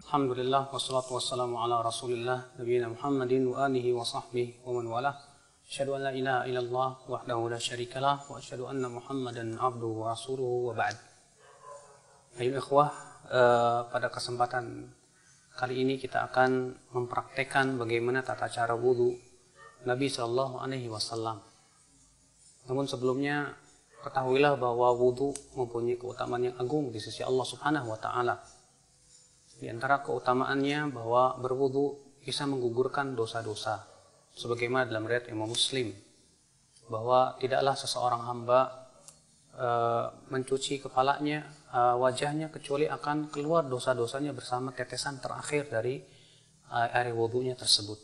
Alhamdulillah wassalatu wassalamu ala Rasulillah nabiyina Muhammadin wa alihi wa sahbihi wa man walah. Asyhadu an la ilaha illallah wahdahu la syarikalah wa asyhadu anna Muhammadan abduhu wa rasuluhu wa ba'd. Ayo ikhwah, pada kesempatan kali ini kita akan mempraktekkan bagaimana tata cara wudu Nabi sallallahu alaihi wasallam. Namun sebelumnya ketahuilah bahwa wudu mempunyai keutamaan yang agung di sisi Allah Subhanahu wa taala. Di antara keutamaannya bahwa berwudu bisa menggugurkan dosa-dosa. Sebagaimana dalam riwayat Imam Muslim bahwa tidaklah seseorang hamba mencuci kepalanya, wajahnya, kecuali akan keluar dosa-dosanya bersama tetesan terakhir dari air wudunya tersebut.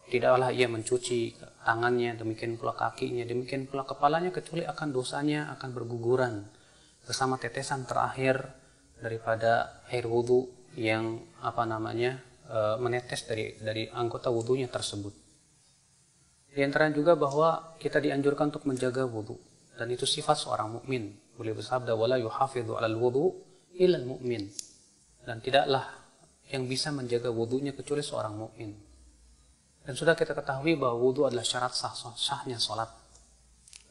Tidaklah ia mencuci tangannya, demikian pula kakinya, demikian pula kepalanya, kecuali akan dosanya akan berguguran bersama tetesan terakhir daripada air wudu yang menetes dari anggota wudunya tersebut. Di antara juga bahwa kita dianjurkan untuk menjaga wudu, dan itu sifat seorang mukmin. Beliau bersabda, wala yuhafidhu 'alal wudu illal mu'min. Dan tidaklah yang bisa menjaga wudunya kecuali seorang mukmin. Dan sudah kita ketahui bahwa wudu adalah syarat sahnya salat.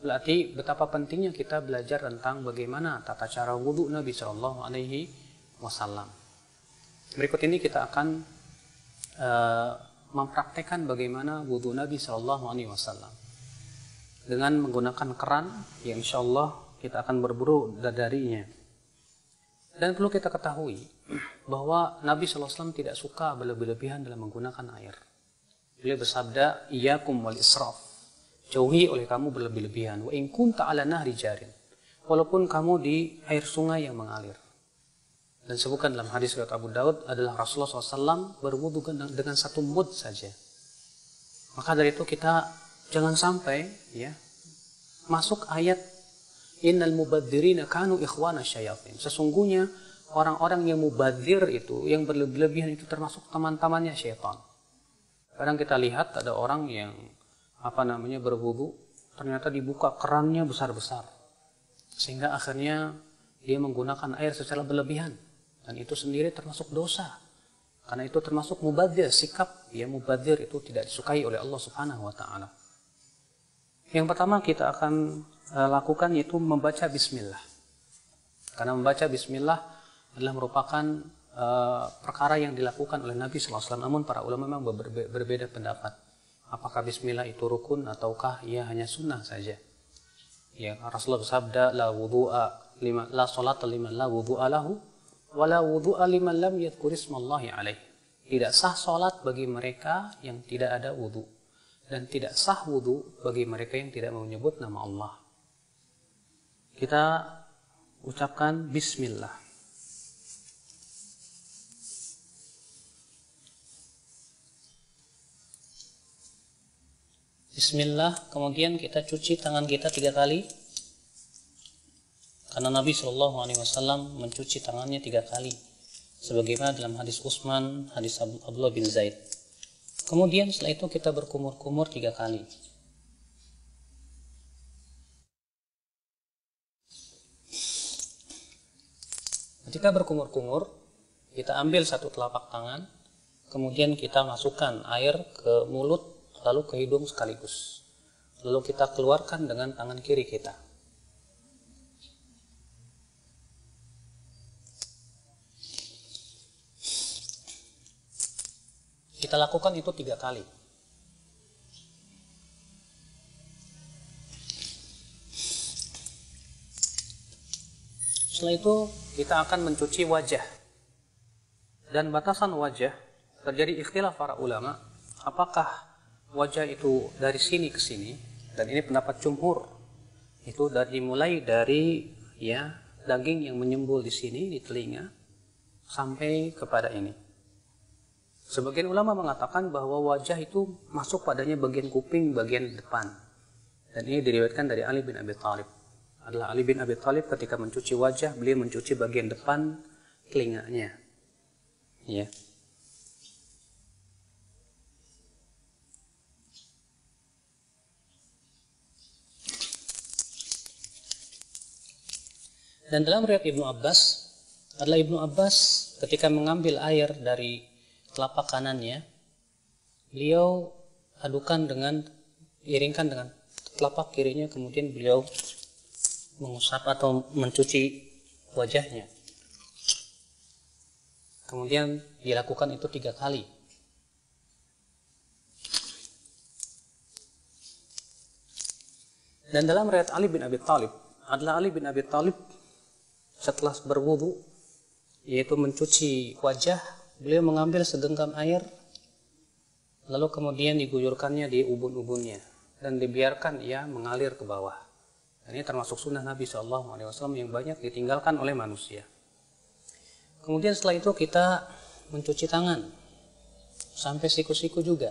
Berarti betapa pentingnya kita belajar tentang bagaimana tata cara wudu Nabi sallallahu alaihi wasallam. Berikut ini kita akan mempraktekkan bagaimana wudu Nabi sallallahu alaihi wasallam dengan menggunakan keran yang insyaallah kita akan berburu darinya. Dan perlu kita ketahui bahwa Nabi sallallahu alaihi wasallam tidak suka berlebih-lebihan dalam menggunakan air. Beliau bersabda, iyyakum wal israf. Jauhi oleh kamu berlebih-lebihan. Wa in kunta 'ala nahri jarin. Walaupun kamu di air sungai yang mengalir. Dan sebutkan dalam hadis riwayat Abu Daud adalah Rasulullah SAW berwudu dengan satu mud saja. Maka dari itu kita jangan sampai masuk ayat innal mubadzirina kanu ikhwana syayatin. Sesungguhnya orang-orang yang mubadzir itu, yang berlebihan itu termasuk teman-temannya syaitan. Kadang kita lihat ada orang yang berwudu, ternyata dibuka kerannya besar-besar, sehingga akhirnya dia menggunakan air secara berlebihan. Dan itu sendiri termasuk dosa. Karena itu termasuk mubadzir, sikap mubadzir itu tidak disukai oleh Allah Subhanahu wa taala. Yang pertama kita akan lakukan yaitu membaca bismillah. Karena membaca bismillah adalah merupakan perkara yang dilakukan oleh Nabi sallallahu alaihi wasallam. Namun para ulama memang berbeda pendapat. Apakah bismillah itu rukun ataukah ia hanya sunnah saja? Ya, Rasulullah bersabda la salata liman la wudu'a lahu wala wudu'a liman lam yadhkur ismallahi alaihi. Tidak sah salat bagi mereka yang tidak ada wudu, dan tidak sah wudu bagi mereka yang tidak menyebut nama Allah. Kita ucapkan bismillah. Bismillah, kemudian kita cuci tangan kita 3 kali. Karena Nabi Shallallahu Alaihi Wasallam mencuci tangannya 3 kali, sebagaimana dalam hadis Utsman, hadis Abdullah bin Zaid. Kemudian setelah itu kita berkumur-kumur 3 kali. Ketika berkumur-kumur, kita ambil satu telapak tangan, kemudian kita masukkan air ke mulut, lalu ke hidung sekaligus. Lalu kita keluarkan dengan tangan kiri kita. Kita lakukan itu 3 kali. Setelah itu kita akan mencuci wajah. Dan batasan wajah terjadi ikhtilaf para ulama, apakah wajah itu dari sini ke sini, dan ini pendapat jumhur. Itu mulai dari daging yang menyembul di sini di telinga sampai kepada ini. Sebagian ulama mengatakan bahwa wajah itu masuk padanya bagian kuping bagian depan. Dan ini diriwayatkan dari Ali bin Abi Thalib. Adalah Ali bin Abi Thalib ketika mencuci wajah, beliau mencuci bagian depan telinganya. Ya. Dan dalam riwayat Ibnu Abbas adalah Ibnu Abbas ketika mengambil air dari telapak kanannya, beliau iringkan dengan telapak kirinya, kemudian beliau mengusap atau mencuci wajahnya. Kemudian dilakukan itu 3 kali. Dan dalam riwayat Ali bin Abi Thalib, Ali bin Abi Thalib setelah berwudu, yaitu mencuci wajah, beliau mengambil segenggam air, lalu kemudian diguyurkannya di ubun-ubunnya dan dibiarkan ia mengalir ke bawah. Dan ini termasuk sunnah Nabi SAW yang banyak ditinggalkan oleh manusia. Kemudian setelah itu kita mencuci tangan sampai siku-siku juga.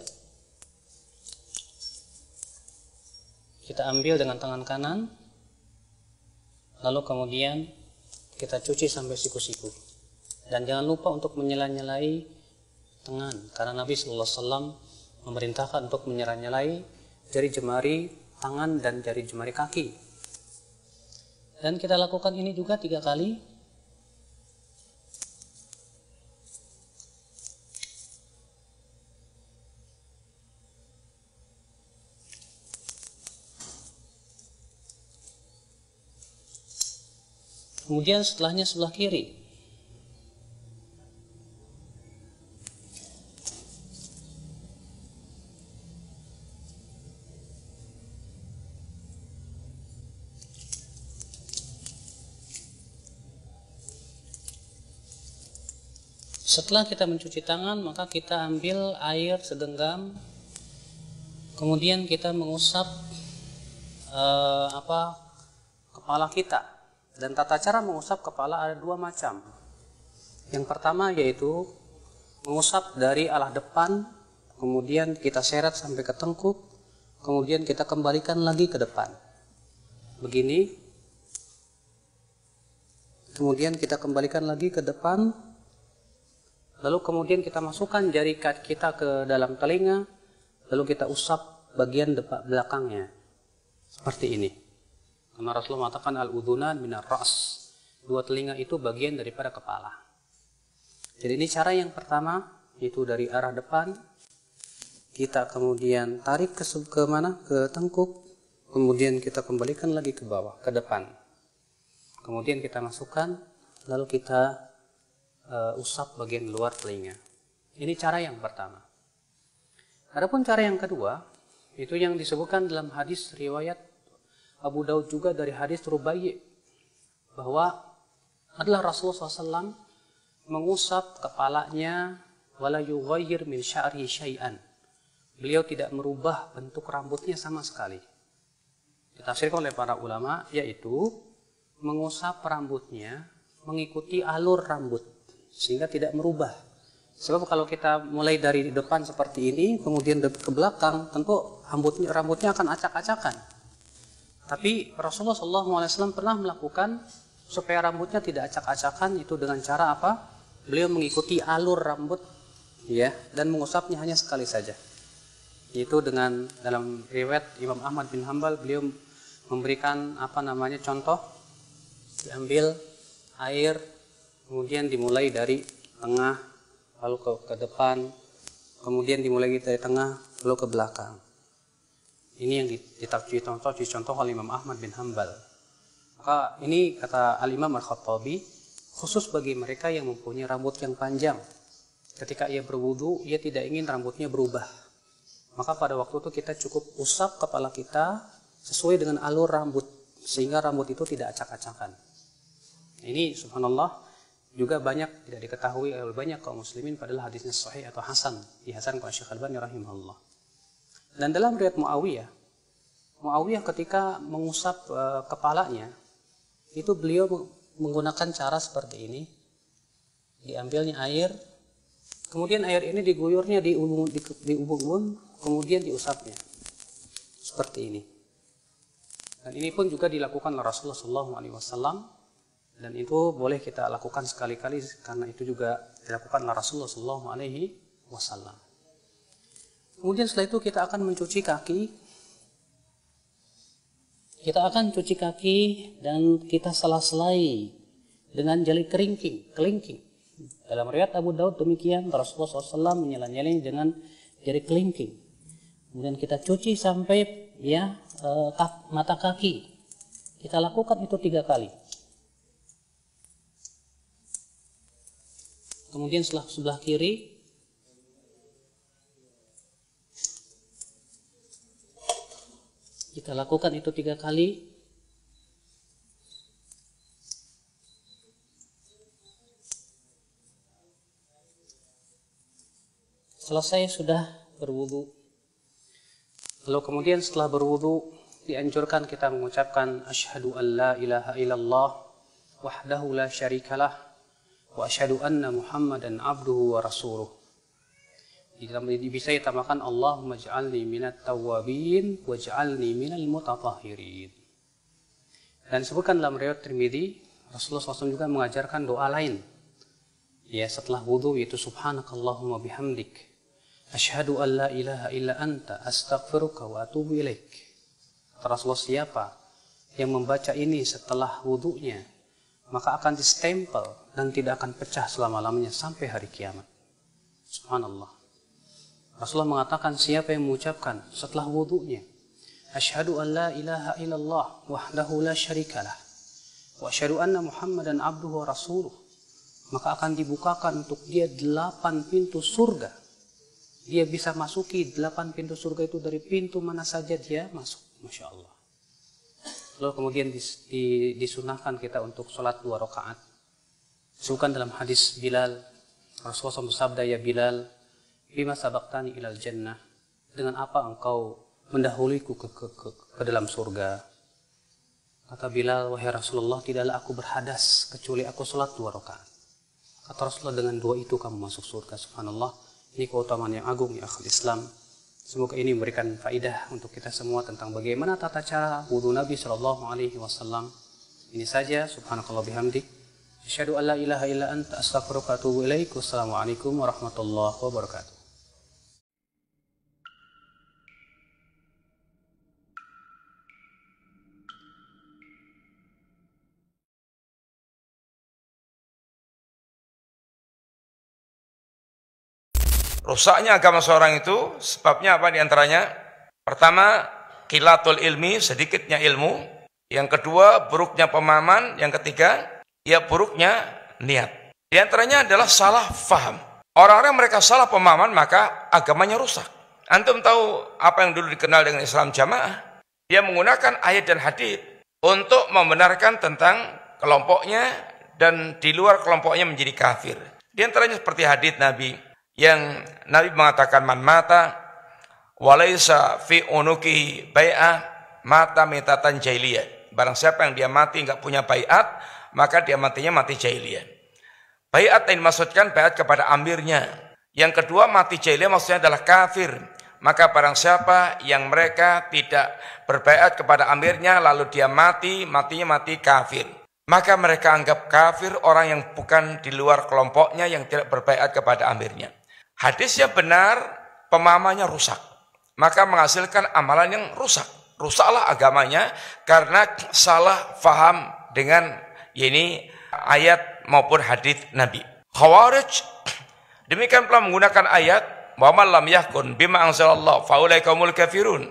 Kita ambil dengan tangan kanan, lalu kemudian kita cuci sampai siku-siku. Dan jangan lupa untuk menyela-nyelai tangan, karena Nabi SAW memerintahkan untuk menyela-nyelai jari jemari tangan dan jari jemari kaki. Dan kita lakukan ini juga 3 kali. Kemudian setelahnya sebelah kiri. Setelah kita mencuci tangan, maka kita ambil air segenggam, kemudian kita mengusap kepala kita. Dan tata cara mengusap kepala ada 2 macam. Yang pertama yaitu mengusap dari arah depan, kemudian kita seret sampai ke tengkuk, kemudian kita kembalikan lagi ke depan. Begini. Kemudian kita kembalikan lagi ke depan. Lalu kemudian kita masukkan jari kita ke dalam telinga, lalu kita usap bagian belakangnya. Seperti ini. Karena Rasulullah mengatakan al-udhunan minar ra's. 2 telinga itu bagian daripada kepala. Jadi ini cara yang pertama, itu dari arah depan. Kita kemudian tarik ke mana? Ke tengkuk. Kemudian kita kembalikan lagi ke bawah, ke depan. Kemudian kita masukkan, lalu kita usap bagian luar telinga. Ini cara yang pertama. Adapun cara yang kedua, itu yang disebutkan dalam hadis riwayat Abu Daud juga dari hadis Rubai', bahwa adalah Rasulullah SAW mengusap kepalanya wala yughayyir min sya'ri syai'an. Beliau tidak merubah bentuk rambutnya sama sekali. Ditafsirkan oleh para ulama, yaitu mengusap rambutnya mengikuti alur rambut sehingga tidak merubah. Sebab kalau kita mulai dari depan seperti ini kemudian ke belakang, tentu rambutnya akan acak-acakan. Tapi Rasulullah SAW pernah melakukan supaya rambutnya tidak acak-acakan, itu dengan cara apa? Beliau mengikuti alur rambut, ya, dan mengusapnya hanya sekali saja. Itu dengan dalam riwayat Imam Ahmad bin Hanbal, beliau memberikan contoh, diambil air, kemudian dimulai dari tengah, lalu ke depan, kemudian dimulai dari tengah, lalu ke belakang. Ini yang dicontoh oleh Imam Ahmad bin Hanbal. Maka ini kata Al-Imam Al-Khattabi, khusus bagi mereka yang mempunyai rambut yang panjang. Ketika ia berwudu, ia tidak ingin rambutnya berubah. Maka pada waktu itu kita cukup usap kepala kita sesuai dengan alur rambut, sehingga rambut itu tidak acak-acakan. Ini subhanallah juga banyak tidak diketahui oleh banyak kaum muslimin, padahal hadisnya sahih atau hasan, dihasankan oleh Syekh Al-Albani rahimahullah. Dan dalam riwayat Muawiyah ketika mengusap kepalanya, itu beliau menggunakan cara seperti ini. Diambilnya air, kemudian air ini diguyurnya di ubun-ubun, kemudian diusapnya. Seperti ini. Dan ini pun juga dilakukan oleh Rasulullah SAW. Dan itu boleh kita lakukan sekali-kali, karena itu juga dilakukan oleh Rasulullah SAW. Kemudian setelah itu kita akan mencuci kaki. Kita akan cuci kaki dan kita sela-selai dengan jari kelingking. Dalam riwayat Abu Daud demikian, Rasulullah SAW menyela-nyelanya dengan jari kelingking. Kemudian kita cuci sampai mata kaki. Kita lakukan itu 3 kali. Kemudian sebelah kiri kita lakukan itu 3 kali. Selesai sudah berwudu. Lalu kemudian setelah berwudu dianjurkan kita mengucapkan asyhadu an la ilaha illallah wahdahu la syarikalah wa asyhadu anna Muhammadan abduhu wa rasuluh. Bisa ditambahkan Allahumma ij'alni minat tawwabin waj'alni minal mutatahhirin. Dan disebutkan dalam riwayat Tirmidzi, Rasulullah SAW juga mengajarkan doa lain. Ya, setelah wudu, yaitu subhanakallahumma bihamdik asyhadu an la ilaha illa anta astaghfiruka wa atubu ilaik. Rasulullah, siapa yang membaca ini setelah wudunya, maka akan distempel dan tidak akan pecah selama-lamanya sampai hari kiamat. Subhanallah. Rasulullah mengatakan, siapa yang mengucapkan setelah wudunya asyhadu an la ilaha illallah wahdahu la syarikalah wa asyhadu anna Muhammadan abduhu wa rasuluh, maka akan dibukakan untuk dia 8 pintu surga. Dia bisa masuki 8 pintu surga itu dari pintu mana saja dia masuk. Masya Allah. Lalu kemudian disunahkan kita untuk sholat 2 rakaat. Disebutkan dalam hadis Bilal, Rasulullah bersabda, ya Bilal, bima sabaqtani ilal jannah, dengan apa engkau mendahuluiku ke dalam surga. Kata Bilal, wahai Rasulullah, tidaklah aku berhadas kecuali aku sholat 2 rakaat. Kata Rasulullah, dengan 2 itu kamu masuk surga. Subhanallah. Ini keutamaan yang agung ya akhul Islam. Semoga ini memberikan faidah untuk kita semua tentang bagaimana tata cara wudu Nabi SAW. Ini saja. Subhanakallah bihamdik. Asyhadu an la ilaha illa anta astaghfiruka wa atubu ilaik. Wassalamualaikum warahmatullahi wabarakatuh. Rusaknya agama seorang itu sebabnya apa diantaranya? Pertama, qilatul ilmi, sedikitnya ilmu. Yang kedua, buruknya pemahaman. Yang ketiga, buruknya niat. Di antaranya adalah salah faham. Orang-orang mereka salah pemahaman, maka agamanya rusak. Antum tahu apa yang dulu dikenal dengan Islam jamaah? Dia menggunakan ayat dan hadis untuk membenarkan tentang kelompoknya dan di luar kelompoknya menjadi kafir. Di antaranya seperti hadis Nabi yang Nabi mengatakan, man mata walaysa fi unuki bai'ah mata mitatan jahiliyah. Barang siapa yang dia mati enggak punya baiat, maka dia matinya mati jahiliyah. Baiat yang dimaksudkan baiat kepada amirnya. Yang kedua, mati jahiliyah maksudnya adalah kafir. Maka barang siapa yang mereka tidak berbaiat kepada amirnya lalu dia matinya mati kafir, maka mereka anggap kafir orang yang bukan di luar kelompoknya yang tidak berbaiat kepada amirnya. Hadisnya benar, pemahamannya rusak, maka menghasilkan amalan yang rusak. Rusaklah agamanya karena salah faham dengan ini ayat maupun hadis Nabi. Khawarij demikian pula menggunakan ayat wa man lam yahkum bima anzalallah faulaika humul kafirun.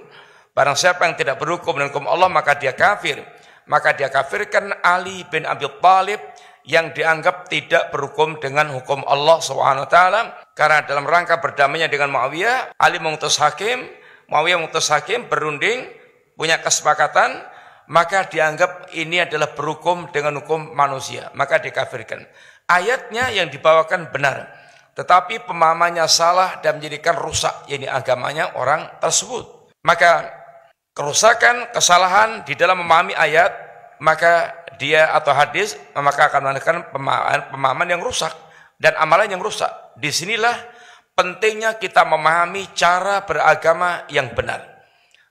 Barang siapa yang tidak berhukum dengan hukum Allah maka dia kafir. Maka dia kafirkan Ali bin Abi Thalib yang dianggap tidak berhukum dengan hukum Allah SWT, karena dalam rangka berdamainya dengan Muawiyah, Ali mengutus hakim, Muawiyah mengutus hakim, berunding, punya kesepakatan, maka dianggap ini adalah berhukum dengan hukum manusia, maka dikafirkan. Ayatnya yang dibawakan benar, tetapi pemahamannya salah dan menjadikan rusak, yakni agamanya orang tersebut. Maka kerusakan, kesalahan di dalam memahami ayat, maka dia atau hadis, maka akan menghasilkan pemahaman yang rusak dan amalan yang rusak. Disinilah pentingnya kita memahami cara beragama yang benar,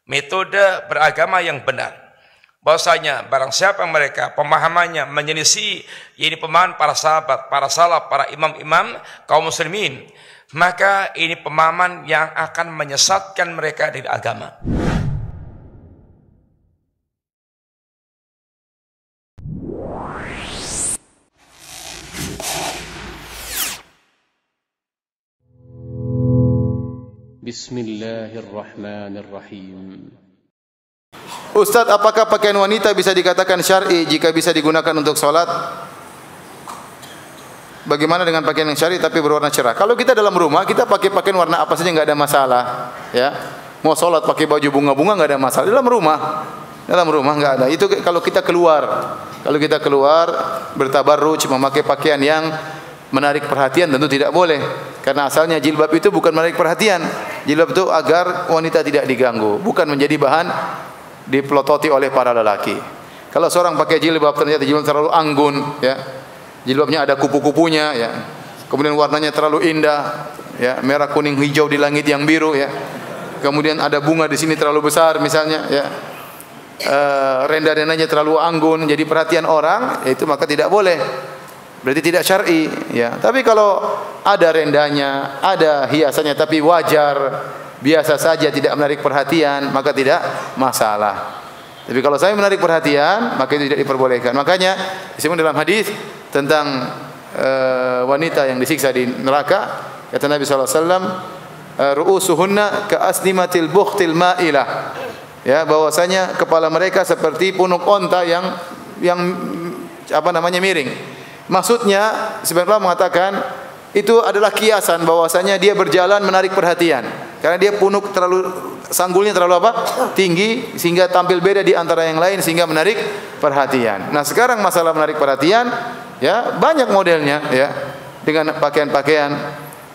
metode beragama yang benar. Bahwasanya barang siapa mereka pemahamannya menyelisih ini pemahaman para sahabat, para salaf, para imam-imam kaum muslimin, maka ini pemahaman yang akan menyesatkan mereka dari agama. بسم الله الرحمن الرحيم. Ustadz, apakah pakaian wanita bisa dikatakan syar'i jika bisa digunakan untuk sholat? Bagaimana dengan pakaian yang syar'i tapi berwarna cerah? Kalau kita dalam rumah, kita pakai pakaian warna apa saja nggak ada masalah. Ya, mau sholat pakai baju bunga-bunga nggak ada masalah. Dalam rumah nggak ada. Itu kalau kita keluar bertabarruj memakai pakaian yang menarik perhatian tentu tidak boleh. Karena asalnya jilbab itu bukan menarik perhatian. Jilbab itu agar wanita tidak diganggu, bukan menjadi bahan dipelototi oleh para lelaki. Kalau seorang pakai jilbab ternyata jilbab terlalu anggun, ya, jilbabnya ada kupu-kupunya, ya, kemudian warnanya terlalu indah, ya, merah, kuning, hijau di langit yang biru, ya, kemudian ada bunga di sini terlalu besar misalnya, ya, renda-rendanya terlalu anggun, jadi perhatian orang, itu maka tidak boleh. Berarti tidak syar'i, ya. Tapi kalau ada rendanya, ada hiasannya tapi wajar, biasa saja, tidak menarik perhatian, maka tidak masalah. Tapi kalau saya menarik perhatian, maka itu tidak diperbolehkan. Makanya disebut dalam hadis tentang wanita yang disiksa di neraka, kata Nabi sallallahu alaihi wasallam, ru'usuhunna ka'asnimatil bukhtil ma'ilah. Ya, bahwasanya kepala mereka seperti punuk onta yang miring. Maksudnya sebenarnya mengatakan itu adalah kiasan bahwasanya dia berjalan menarik perhatian. Karena dia punuk sanggulnya terlalu tinggi sehingga tampil beda di antara yang lain sehingga menarik perhatian. Nah, sekarang masalah menarik perhatian, ya, banyak modelnya, ya, dengan pakaian-pakaian.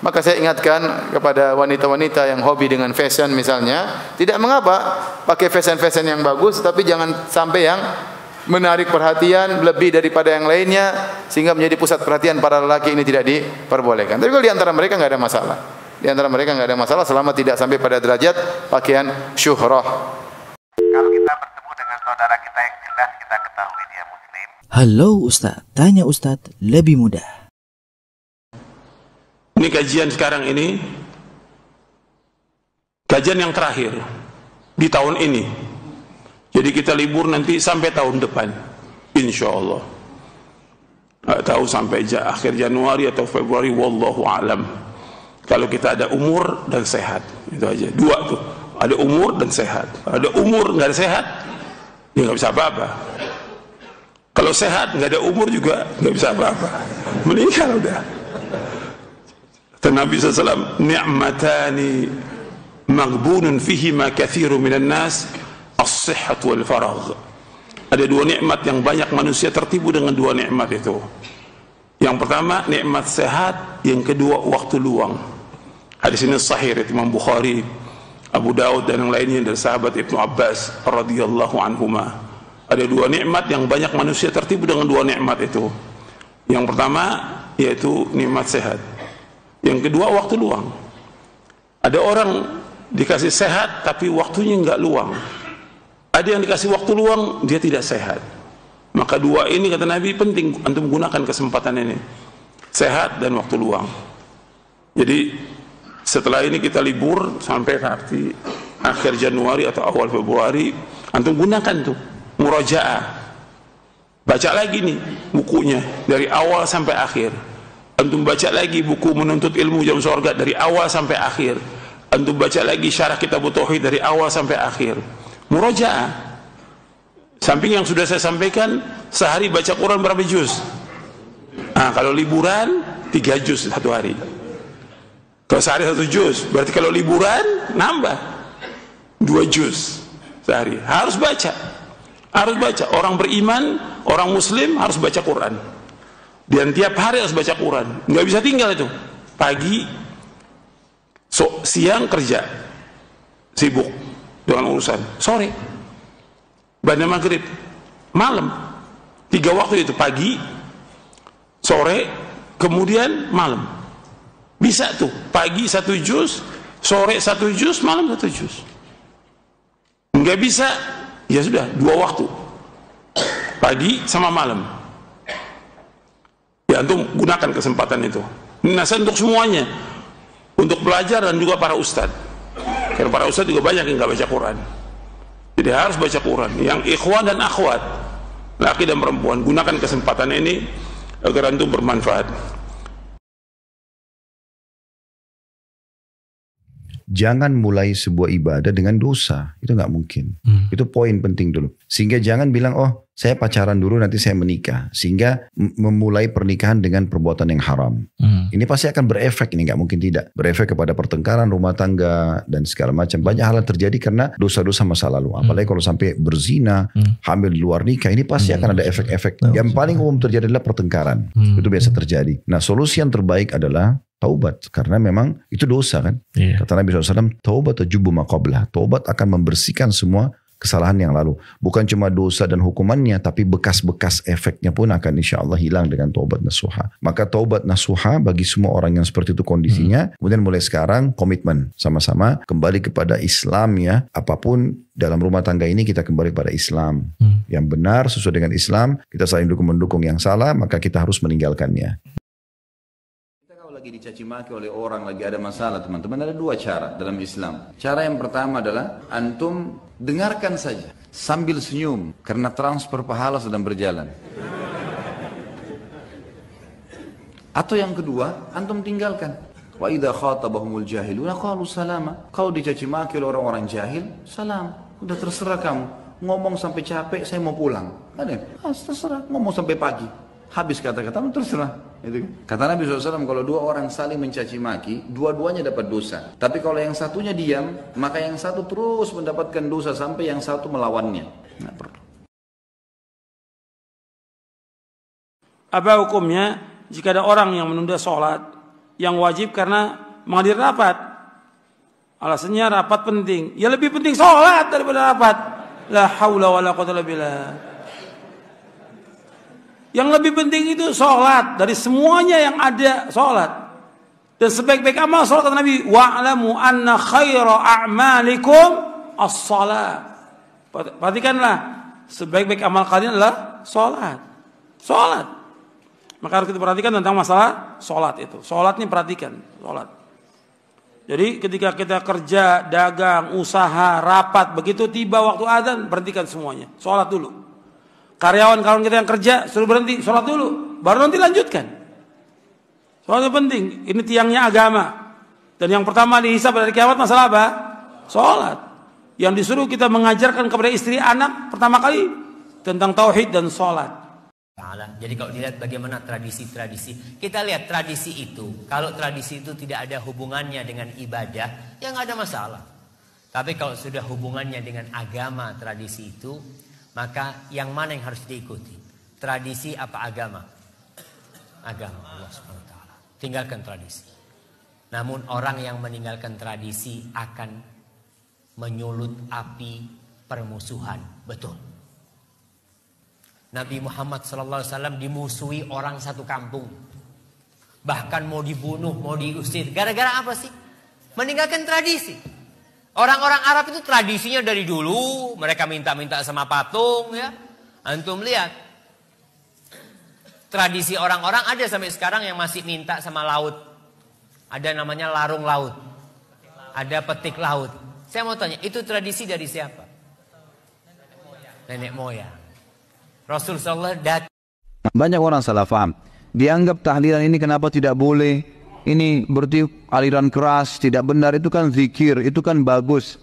Maka saya ingatkan kepada wanita-wanita yang hobi dengan fashion misalnya, tidak mengapa pakai fashion yang bagus, tapi jangan sampai yang menarik perhatian lebih daripada yang lainnya sehingga menjadi pusat perhatian para lelaki, ini tidak diperbolehkan. Tapi kalau di antara mereka enggak ada masalah. Di antara mereka enggak ada masalah selama tidak sampai pada derajat pakaian syuhrah. Kalau kita bertemu dengan saudara kita yang jelas kita ketahui dia muslim. Halo Ustaz, tanya Ustaz lebih mudah. Ini kajian sekarang ini, kajian yang terakhir di tahun ini. Jadi kita libur nanti sampai tahun depan, insya Allah. Nggak tahu sampai akhir Januari atau Februari, wallahu alam. Kalau kita ada umur dan sehat, itu aja. Dua tuh, ada umur dan sehat. Ada umur nggak ada sehat, ya nggak bisa apa-apa. Kalau sehat nggak ada umur juga nggak bisa apa-apa. Meninggal udah. Kata Nabi SAW, ni'matani maghbunun fihima kathiru minan nas, as-sihhat wal faragh. Ada dua nikmat yang banyak manusia tertipu dengan dua nikmat itu. Yang pertama nikmat sehat, yang kedua waktu luang. Hadis ini sahih riwayat Imam Bukhari, Abu Daud dan yang lainnya dari sahabat Ibnu Abbas radhiyallahu anhuma. Ada dua nikmat yang banyak manusia tertipu dengan dua nikmat itu. Yang pertama yaitu nikmat sehat. Yang kedua waktu luang. Ada orang dikasih sehat tapi waktunya enggak luang. Ada yang dikasih waktu luang, dia tidak sehat. Maka dua ini kata Nabi penting antum gunakan kesempatan ini. Sehat dan waktu luang. Jadi setelah ini kita libur sampai nanti akhir Januari atau awal Februari, antum gunakan tuh murajaah. Baca lagi nih bukunya dari awal sampai akhir. Antum baca lagi buku Menuntut Ilmu Jam Surga dari awal sampai akhir. Antum baca lagi Syarah Kitab Tauhid dari awal sampai akhir. Murajaah. Samping yang sudah saya sampaikan, sehari baca Quran berapa juz? Nah, kalau liburan 3 juz satu hari. Kalau sehari 1 juz, berarti kalau liburan nambah 2 juz sehari. Harus baca. Harus baca. Orang beriman, orang muslim harus baca Quran. Dan tiap hari harus baca Quran. Nggak bisa tinggal itu. Pagi, siang kerja, sibuk dengan urusan, sore pada maghrib, malam, 3 waktu itu, pagi, sore, kemudian malam. Bisa tuh, pagi 1 juz, sore 1 juz, malam 1 juz. Nggak bisa, ya sudah 2 waktu, pagi sama malam. Ya antum gunakan kesempatan itu. Ini nasihat untuk semuanya, untuk pelajar dan juga para ustadz. Karena para ustadz juga banyak yang nggak baca Quran. Jadi harus baca Quran. Yang ikhwan dan akhwat, laki dan perempuan, gunakan kesempatan ini agar antum bermanfaat. Jangan mulai sebuah ibadah dengan dosa. Itu nggak mungkin. Itu poin penting dulu. Sehingga jangan bilang, oh saya pacaran dulu nanti saya menikah. Sehingga memulai pernikahan dengan perbuatan yang haram. Ini pasti akan berefek, ini nggak mungkin tidak. Berefek kepada pertengkaran rumah tangga dan segala macam. Banyak hal yang terjadi karena dosa-dosa masa lalu. Apalagi kalau sampai berzina, hamil di luar nikah, ini pasti akan ada efek-efek. Yang paling umum terjadi adalah pertengkaran. Itu biasa terjadi. Nah, solusi yang terbaik adalah taubat, karena memang itu dosa kan. Kata Nabi SAW, taubat tajubu ma qablah. Taubat akan membersihkan semua kesalahan yang lalu. Bukan cuma dosa dan hukumannya, tapi bekas-bekas efeknya pun akan insya Allah hilang dengan taubat nasuha. Maka taubat nasuha bagi semua orang yang seperti itu kondisinya, kemudian mulai sekarang komitmen sama-sama kembali kepada Islam ya. Apapun dalam rumah tangga ini kita kembali pada Islam. Yang benar sesuai dengan Islam, kita saling mendukung yang salah, maka kita harus meninggalkannya. Lagi dicaci maki oleh orang, lagi ada masalah teman-teman, ada dua cara dalam Islam. Cara yang pertama adalah antum dengarkan saja sambil senyum karena transfer pahala sedang berjalan. Atau yang kedua, antum tinggalkan. Wa idza khatabahumul jahiluna qalu salama. Kau dicaci maki oleh orang-orang jahil, salam. Udah terserah kamu. Ngomong sampai capek, saya mau pulang. Ada? Terserah, ngomong sampai pagi. Habis kata-katamu terserah. Kata Nabi SAW, kalau dua orang saling mencaci maki, dua-duanya dapat dosa. Tapi kalau yang satunya diam, maka yang satu terus mendapatkan dosa sampai yang satu melawannya. Nggak perlu. Apa hukumnya jika ada orang yang menunda sholat yang wajib karena menghadiri rapat? Alasannya rapat penting. Ya lebih penting sholat daripada rapat. La haula wa la quwwata illa billah. Yang lebih penting itu sholat. Dari semuanya yang ada sholat. Dan sebaik-baik amal sholat kata Nabi, wa'lamu anna khaira a'malikum as-salat. Perhatikanlah, sebaik-baik amal kalian adalah sholat. Sholat. Maka harus kita perhatikan tentang masalah sholat itu. Sholat ini perhatikan, sholat. Jadi ketika kita kerja, dagang, usaha, rapat, begitu tiba waktu azan, perhatikan semuanya. Sholat dulu. Karyawan kita yang kerja suruh berhenti, sholat dulu, baru nanti lanjutkan. Sholat penting, ini tiangnya agama. Dan yang pertama dihisab dari kiamat masalah apa? Sholat. Yang disuruh kita mengajarkan kepada istri anak pertama kali tentang tauhid dan sholat. Jadi kalau dilihat bagaimana tradisi-tradisi, kita lihat tradisi itu. Kalau tradisi itu tidak ada hubungannya dengan ibadah, ya nggak ada masalah. Tapi kalau sudah hubungannya dengan agama tradisi itu, maka yang mana yang harus diikuti? Tradisi apa agama? Agama Allah SWT. Tinggalkan tradisi. Namun orang yang meninggalkan tradisi akan menyulut api permusuhan. Betul. Nabi Muhammad SAW dimusuhi orang satu kampung. Bahkan mau dibunuh, mau diusir. Gara-gara apa sih? Meninggalkan tradisi. Orang-orang Arab itu tradisinya dari dulu. Mereka minta-minta sama patung ya. Antum lihat. Tradisi orang-orang ada sampai sekarang yang masih minta sama laut. Ada namanya larung laut. Ada petik laut. Saya mau tanya, itu tradisi dari siapa? Nenek moyang. Rasulullah datang. Banyak orang salah paham. Dianggap tahlilan ini kenapa tidak boleh? Ini berarti aliran keras, tidak benar. Itu kan zikir, itu kan bagus.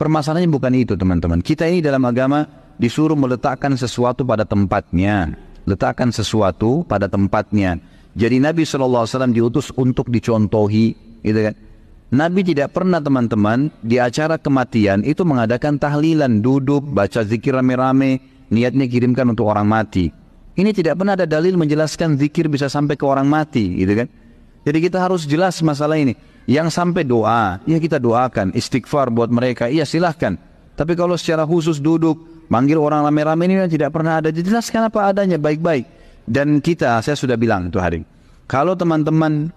Permasalahannya bukan itu teman-teman. Kita ini dalam agama disuruh meletakkan sesuatu pada tempatnya. Letakkan sesuatu pada tempatnya. Jadi Nabi SAW diutus untuk dicontohi, gitu kan? Nabi tidak pernah teman-teman di acara kematian itu mengadakan tahlilan, duduk, baca zikir rame-rame, niatnya kirimkan untuk orang mati. Ini tidak pernah ada dalil menjelaskan zikir bisa sampai ke orang mati, gitu kan? Jadi kita harus jelas masalah ini. Yang sampai doa, ya kita doakan, istighfar buat mereka, iya silahkan. Tapi kalau secara khusus duduk, manggil orang rame-rame ini tidak pernah ada. Jelaskan apa adanya, baik-baik. Dan kita, saya sudah bilang itu hari, kalau teman-teman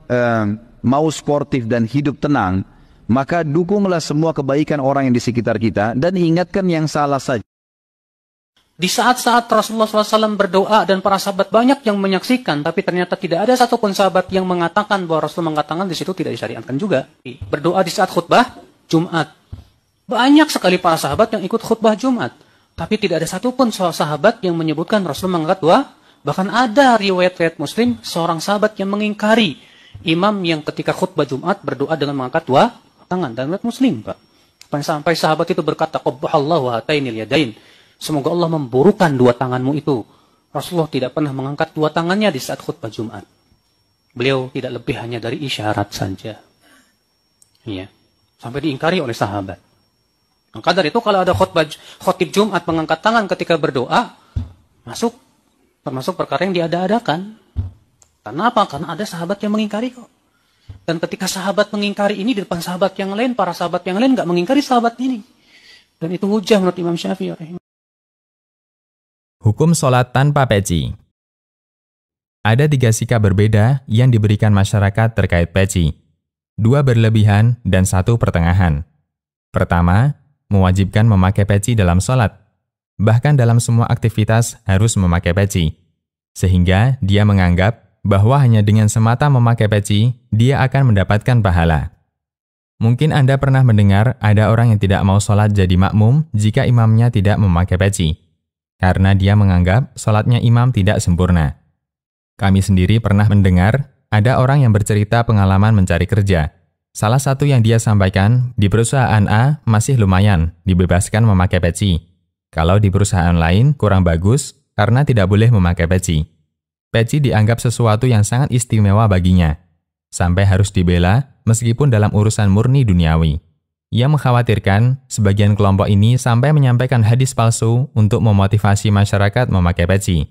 mau sportif dan hidup tenang, maka dukunglah semua kebaikan orang yang di sekitar kita dan ingatkan yang salah saja. Di saat-saat Rasulullah SAW berdoa dan para sahabat banyak yang menyaksikan, tapi ternyata tidak ada satupun sahabat yang mengatakan bahwa Rasul mengatakan di situ tidak disyariatkan juga. Berdoa di saat khutbah Jumat. Banyak sekali para sahabat yang ikut khutbah Jumat. Tapi tidak ada satupun sahabat yang menyebutkan Rasul mengangkat doa. Bahkan ada riwayat-riwayat Muslim, seorang sahabat yang mengingkari imam yang ketika khutbah Jumat berdoa dengan mengangkat doa tangan dan riwayat Muslim, Pak. Sampai sahabat itu berkata, qabbahallahu hatainil yadain. Semoga Allah memburukan dua tanganmu itu. Rasulullah tidak pernah mengangkat dua tangannya di saat khutbah Jumat. Beliau tidak lebih hanya dari isyarat saja. Iya. Sampai diingkari oleh sahabat. Maka dari itu kalau ada khotib Jumat mengangkat tangan ketika berdoa, termasuk perkara yang diada-adakan. Karena apa? Karena ada sahabat yang mengingkari kok. Dan ketika sahabat mengingkari ini di depan sahabat yang lain, para sahabat yang lain nggak mengingkari sahabat ini. Dan itu hujah menurut Imam Syafi'i. Hukum sholat tanpa peci. Ada 3 sikap berbeda yang diberikan masyarakat terkait peci. 2 berlebihan dan 1 pertengahan. Pertama, mewajibkan memakai peci dalam sholat. Bahkan dalam semua aktivitas harus memakai peci. Sehingga dia menganggap bahwa hanya dengan semata memakai peci, dia akan mendapatkan pahala. Mungkin Anda pernah mendengar ada orang yang tidak mau sholat jadi makmum jika imamnya tidak memakai peci. Karena dia menganggap sholatnya imam tidak sempurna. Kami sendiri pernah mendengar ada orang yang bercerita pengalaman mencari kerja. Salah satu yang dia sampaikan, di perusahaan A masih lumayan, dibebaskan memakai peci. Kalau di perusahaan lain kurang bagus, karena tidak boleh memakai peci. Peci dianggap sesuatu yang sangat istimewa baginya. Sampai harus dibela, meskipun dalam urusan murni duniawi. Ia mengkhawatirkan sebagian kelompok ini sampai menyampaikan hadis palsu untuk memotivasi masyarakat memakai peci.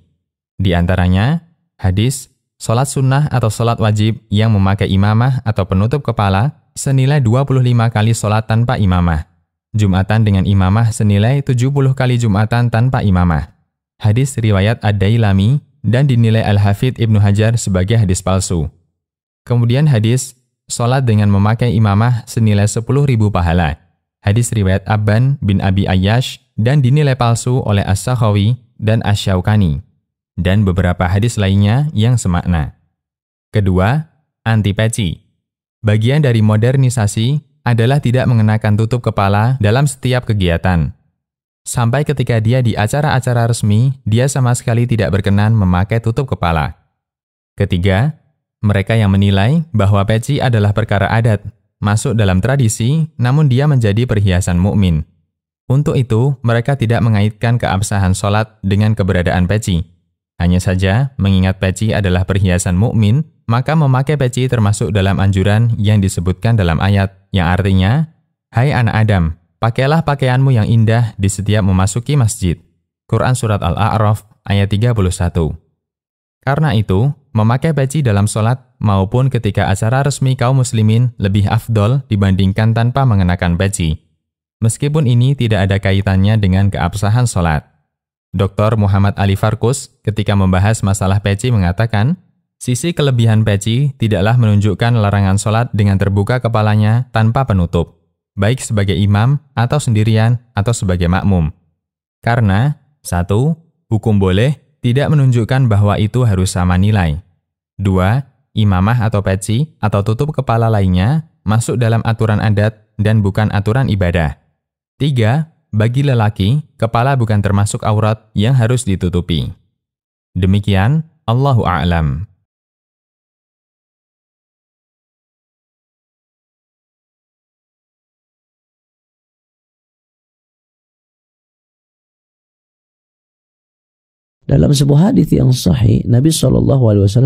Di antaranya, hadis, sholat sunnah atau sholat wajib yang memakai imamah atau penutup kepala senilai 25 kali sholat tanpa imamah. Jumatan dengan imamah senilai 70 kali Jumatan tanpa imamah. Hadis riwayat Ad-Dailami dan dinilai Al-Hafidh Ibnu Hajar sebagai hadis palsu. Kemudian hadis, sholat dengan memakai imamah senilai 10.000 pahala. Hadis riwayat Abban bin Abi Ayyash dan dinilai palsu oleh As-Sakhawi dan Asy-Syaukani. Dan beberapa hadis lainnya yang semakna. Kedua, anti peci. Bagian dari modernisasi adalah tidak mengenakan tutup kepala dalam setiap kegiatan. Sampai ketika dia di acara-acara resmi, dia sama sekali tidak berkenan memakai tutup kepala. Ketiga, mereka yang menilai bahwa peci adalah perkara adat, masuk dalam tradisi, namun dia menjadi perhiasan mukmin. Untuk itu, mereka tidak mengaitkan keabsahan sholat dengan keberadaan peci. Hanya saja, mengingat peci adalah perhiasan mukmin, maka memakai peci termasuk dalam anjuran yang disebutkan dalam ayat, yang artinya, "Hai anak Adam, pakailah pakaianmu yang indah di setiap memasuki masjid." Quran Surat Al-A'raf ayat 31. Karena itu, memakai peci dalam sholat maupun ketika acara resmi kaum muslimin lebih afdol dibandingkan tanpa mengenakan peci. Meskipun ini tidak ada kaitannya dengan keabsahan sholat. Dr. Muhammad Ali Farkus ketika membahas masalah peci mengatakan, sisi kelebihan peci tidaklah menunjukkan larangan sholat dengan terbuka kepalanya tanpa penutup, baik sebagai imam atau sendirian atau sebagai makmum. Karena, 1. Hukum boleh tidak menunjukkan bahwa itu harus sama nilai. 2. Imamah atau peci atau tutup kepala lainnya masuk dalam aturan adat dan bukan aturan ibadah. 3. Bagi lelaki, kepala bukan termasuk aurat yang harus ditutupi. Demikian, Allahu a'lam. Dalam sebuah hadis yang sahih, Nabi SAW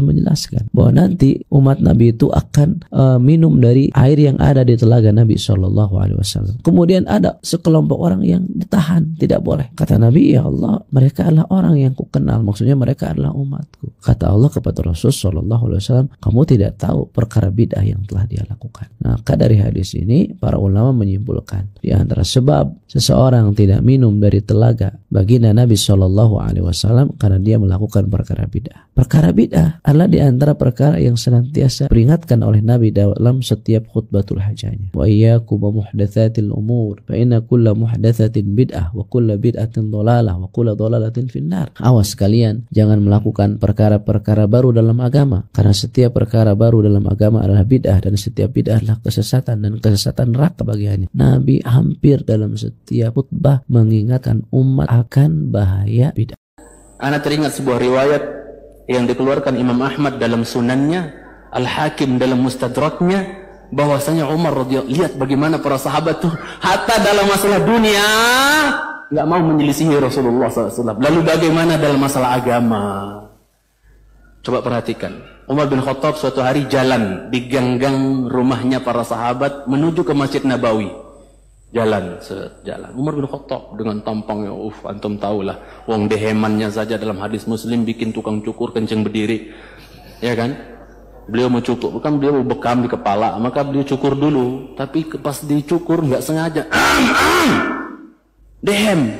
menjelaskan bahwa nanti umat Nabi itu akan minum dari air yang ada di telaga Nabi SAW. Kemudian ada sekelompok orang yang ditahan, tidak boleh. Kata Nabi, ya Allah, mereka adalah orang yang kukenal. Maksudnya mereka adalah umatku. Kata Allah kepada Rasul SAW, kamu tidak tahu perkara bid'ah yang telah dia lakukan. Nah, dari hadis ini, para ulama menyimpulkan di antara sebab seseorang tidak minum dari telaga baginda Nabi SAW karena dia melakukan perkara bid'ah. Perkara bid'ah adalah di antara perkara yang senantiasa peringatkan oleh Nabi dalam setiap khutbatul hajanya. Wa iyyakum wa muhdatsatil umur, fa inna kulla muhdatsatin bid'ah wa kulla bid'atin dhalalah wa kulla dhalalatin finnar. Awas kalian, jangan melakukan perkara-perkara baru dalam agama, karena setiap perkara baru dalam agama adalah bid'ah dan setiap bid'ah adalah kesesatan dan kesesatan neraka bagiannya. Nabi hampir dalam setiap khutbah mengingatkan umat akan bahaya bid'ah. Ana teringat sebuah riwayat yang dikeluarkan Imam Ahmad dalam sunannya, Al-Hakim dalam mustadraknya, bahwasanya Umar radhiyallahu, lihat bagaimana para sahabat tuh hatta dalam masalah dunia nggak mau menyelisihi Rasulullah SAW. Lalu bagaimana dalam masalah agama? Coba perhatikan. Umar bin Khattab suatu hari jalan di gang-gang rumahnya para sahabat menuju ke Masjid Nabawi. Jalan. Umar bin Khattab dengan tampangnya, antum tahulah, wong dehemannya saja dalam hadis Muslim bikin tukang cukur kencing berdiri. Ya kan? Beliau mau cukur, bukan beliau bekam di kepala, maka beliau cukur dulu. Tapi pas dicukur nggak sengaja. Dehem.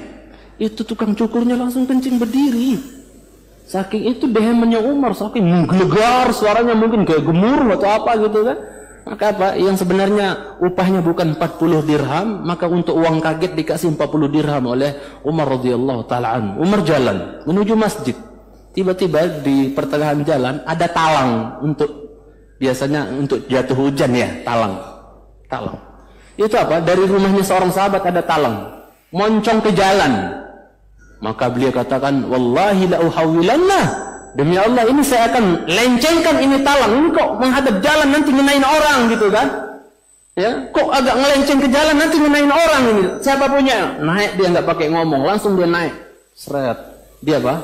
Itu tukang cukurnya langsung kencing berdiri. Saking itu dehemannya Umar, saking menggelegar suaranya, mungkin kayak gemuruh atau apa gitu kan. Maka apa? Yang sebenarnya upahnya bukan 40 dirham, maka untuk uang kaget dikasih 40 dirham oleh Umar radhiyallahu taala anhu. Umar jalan menuju masjid. Tiba-tiba di pertengahan jalan ada talang untuk, biasanya untuk jatuh hujan ya, talang. Itu apa? Dari rumahnya seorang sahabat ada talang. Moncong ke jalan. Maka beliau katakan, wallahi la uhawilanna, demi Allah ini saya akan lencengkan ini talang. Ini kok menghadap jalan nanti ngenain orang gitu kan? Ya, kok agak ngelenceng ke jalan nanti ngenain orang ini. Siapa punya? Naik dia nggak pakai ngomong, langsung dia naik. Seret. Dia apa?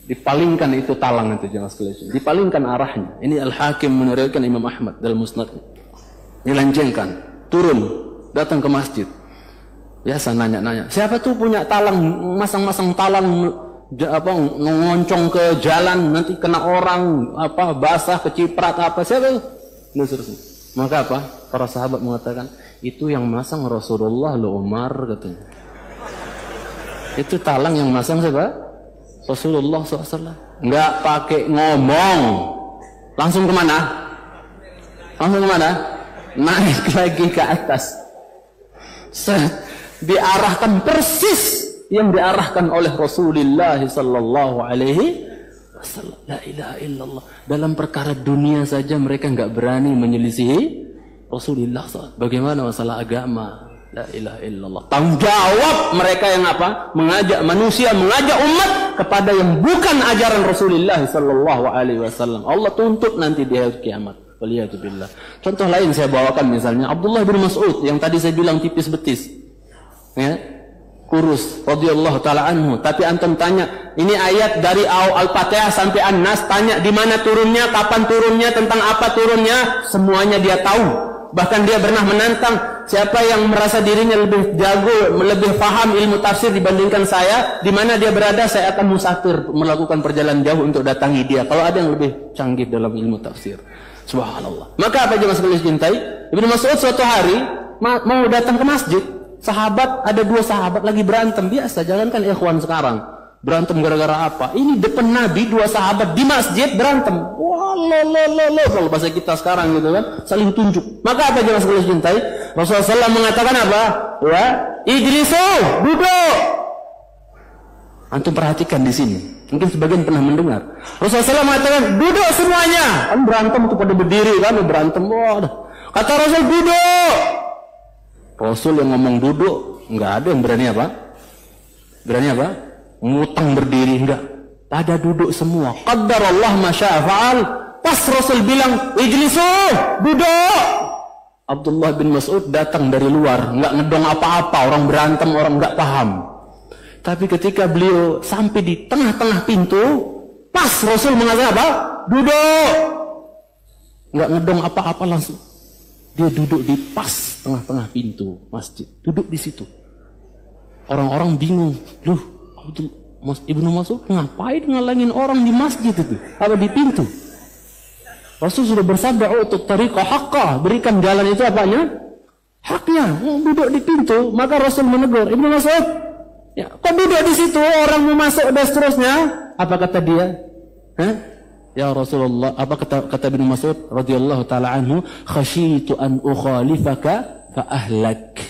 Dipalingkan itu talang itu, jangan sekali. Dipalingkan arahnya. Ini Al-Hakim meneriwayatkan Imam Ahmad dalam Musnad. Dilencengkan, turun, datang ke masjid. Biasa nanya-nanya, siapa tuh punya talang, masang-masang talang apa ngoncong ke jalan nanti kena orang apa basah keciprat apa, siapa itu? Maka apa? Para sahabat mengatakan, itu yang masang Rasulullah lo Umar, katanya. Itu talang yang masang siapa? Rasulullah SAW. Nggak pakai ngomong, langsung kemana? Naik lagi ke atas. Diarahkan persis yang diarahkan oleh Rasulullah sallallahu alaihi wasallam. La ilaha illallah. Dalam perkara dunia saja mereka enggak berani menyelisihi Rasulullah SAW. Bagaimana masalah agama? La ilaha illallah. Tanggung jawab mereka yang apa? Mengajak manusia, mengajak umat kepada yang bukan ajaran Rasulullah sallallahu alaihi wasallam. Allah tuntut nanti di hari kiamat. Waliyatubillah. Contoh lain saya bawakan misalnya Abdullah bin Mas'ud yang tadi saya bilang tipis betis. Ya, kurus radhiyallahu taala anhu. Tapi antum tanya, ini ayat dari Al-Fatihah sampai An-Nas, tanya di mana turunnya, kapan turunnya, tentang apa turunnya, semuanya dia tahu. Bahkan dia pernah menantang siapa yang merasa dirinya lebih jago, lebih paham ilmu tafsir dibandingkan saya, di mana dia berada, saya akan musafir melakukan perjalanan jauh untuk datangi dia. Kalau ada yang lebih canggih dalam ilmu tafsir. Subhanallah. Maka apa jemaah sekalian cintai? Ibnu Mas'ud suatu hari mau datang ke masjid. Sahabat, ada dua sahabat lagi berantem. Biasa, jangankan ikhwan sekarang. Berantem gara-gara apa? Ini depan Nabi, dua sahabat di masjid berantem. Wah, kalau bahasa kita sekarang gitu kan, saling tunjuk. Maka apa jemaah sekalian cintai? Rasulullah SAW mengatakan apa? Ya, ijlisu, duduk. Antum perhatikan di sini. Mungkin sebagian pernah mendengar. Rasulullah SAW mengatakan, duduk semuanya. Kan berantem itu pada berdiri kan, berantem. Wah, kata Rasul, duduk. Rasul yang ngomong duduk, nggak ada yang berani apa? Ngutang berdiri, enggak. Pada duduk semua. Qaddarallah ma syaa fa'al. Pas Rasul bilang, ijlisu, duduk. Abdullah bin Mas'ud datang dari luar, nggak ngedong apa-apa, orang berantem, orang nggak paham. Tapi ketika beliau sampai di tengah-tengah pintu, pas Rasul mengatakan apa? Duduk. Nggak ngedong apa-apa langsung. Dia duduk di pas tengah-tengah pintu masjid. Duduk di situ. Orang-orang bingung. Loh, Ibnu Mas'ud ngapain ngalangin orang di masjid itu? Apa di pintu? Rasul sudah bersabda, untuk tariqah haqqah. Berikan jalan itu apanya? Haknya. Duduk di pintu. Maka Rasul menegur, Ibnu Mas'ud, ya, kok duduk di situ? Orang mau masuk dan seterusnya. Apa kata dia? Ya Rasulullah, apa kata Ibnu Mas'ud radhiyallahu taala anhu, khasyitu an ukhalifaka fa ahlak.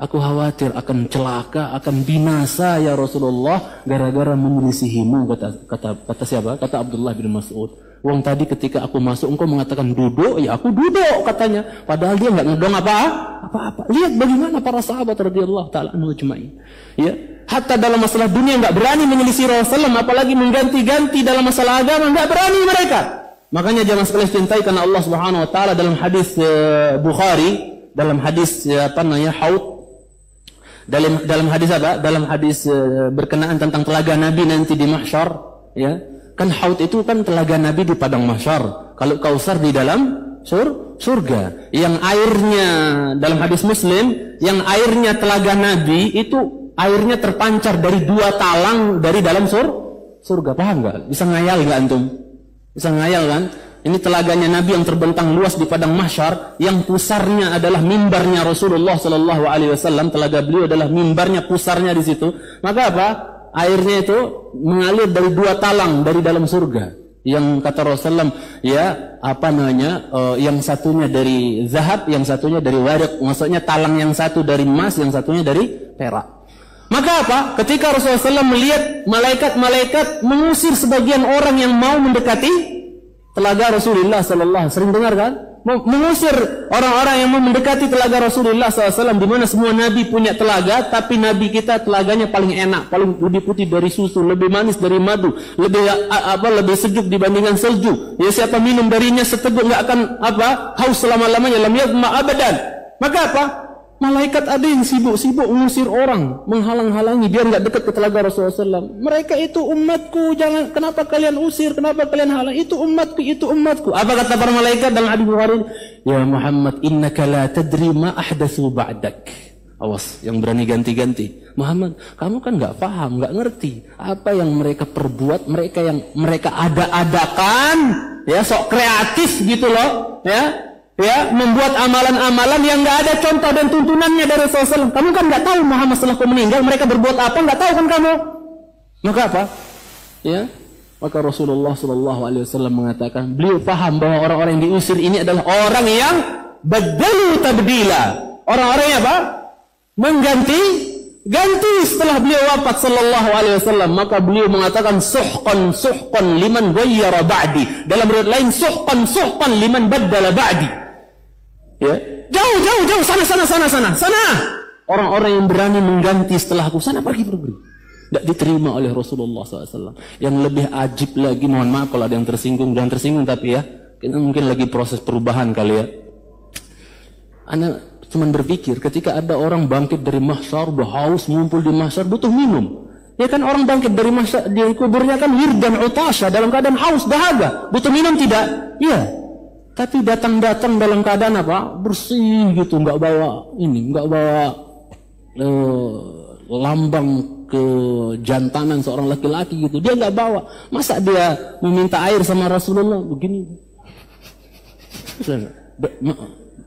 Aku khawatir akan celaka, akan binasa ya Rasulullah gara-gara menyelisihimu, kata siapa? Kata Abdullah bin Mas'ud. Wong tadi ketika aku masuk engkau mengatakan duduk, ya aku duduk katanya. Padahal dia enggak ngedong apa-apa. Lihat bagaimana para sahabat radhiyallahu taala anhu ajmain. Ya, hatta dalam masalah dunia enggak berani menyelisih Rasulullah, apalagi mengganti-ganti dalam masalah agama, enggak berani mereka. Makanya jangan sekali cintai karena Allah Subhanahu wa taala dalam hadis Bukhari, dalam hadis haud, dalam hadis apa? Dalam hadis berkenaan tentang telaga Nabi nanti di mahsyar, ya. Kan haud itu kan telaga Nabi di padang mahsyar. Kalau Kausar di dalam surga. Yang airnya dalam hadis Muslim, yang airnya telaga Nabi itu airnya terpancar dari 2 talang dari dalam surga. Paham nggak? Bisa ngayal nggak antum? Bisa ngayal kan? Ini telaganya Nabi yang terbentang luas di padang mahsyar, yang pusarnya adalah mimbarnya Rasulullah Sallallahu Alaihi Wasallam. Telaga beliau adalah mimbarnya, pusarnya di situ. Maka apa? Airnya itu mengalir dari 2 talang dari dalam surga. Yang kata Rasulullah, ya apa namanya? Yang satunya dari zahab, yang satunya dari warik. Maksudnya talang yang satu dari emas, yang satunya dari perak. Maka apa? Ketika Rasulullah SAW melihat malaikat-malaikat mengusir sebagian orang yang mau mendekati telaga Rasulullah SAW, sering dengar kan? Mengusir orang-orang yang mau mendekati telaga Rasulullah SAW, di mana semua Nabi punya telaga, tapi Nabi kita telaganya paling enak, paling lebih putih dari susu, lebih manis dari madu, lebih sejuk dibandingkan salju. Ya siapa minum darinya seteguk nggak akan haus selama-lamanya, lam yadma abadan. Maka apa? Malaikat ada yang sibuk-sibuk mengusir orang, menghalang-halangi biar nggak dekat ke telaga Rasulullah SAW. Mereka itu umatku, jangan, kenapa kalian usir, kenapa kalian halang? Itu umatku, itu umatku. Apa kata para malaikat dalam hadis Bukhari? Ya Muhammad, innaka la tadri ma ahdatsu ba'dak. Awas, yang berani ganti-ganti. Muhammad, kamu kan nggak paham, nggak ngerti apa yang mereka perbuat, mereka ada-adakan, ya sok kreatif gitu loh, ya membuat amalan-amalan yang nggak ada contoh dan tuntunannya dari Rasulullah. Kamu kan nggak tahu Muhammad setelah kau meninggal mereka berbuat apa, nggak tahu kan kamu. Maka apa? Ya, maka Rasulullah Shallallahu Alaihi Wasallam mengatakan, beliau paham bahwa orang-orang yang diusir ini adalah orang yang badalu tabdila. Orang-orang yang apa? Mengganti setelah beliau wafat Sallallahu Alaihi Wasallam. Maka beliau mengatakan suhqan liman ghayyara ba'di. Dalam riwayat lain suhqan liman baddala ba'di. Ya, jauh, sana. Orang-orang yang berani mengganti setelahku, sana pergi. Tidak diterima oleh Rasulullah SAW. Yang lebih ajib lagi, mohon maaf kalau ada yang tersinggung, jangan tersinggung tapi ya, kita mungkin lagi proses perubahan kali ya. Anda cuma berpikir, ketika ada orang bangkit dari mahsyar, udah haus, ngumpul di mahsyar, butuh minum. Ya kan orang bangkit dari mahsyar, di kuburnya kan wirdan utasya, dalam keadaan haus, dahaga, butuh minum tidak? Iya. Tapi datang dalam keadaan apa? Bersih gitu, nggak bawa lambang kejantanan seorang laki-laki gitu. Dia nggak bawa. Masa dia meminta air sama Rasulullah begini?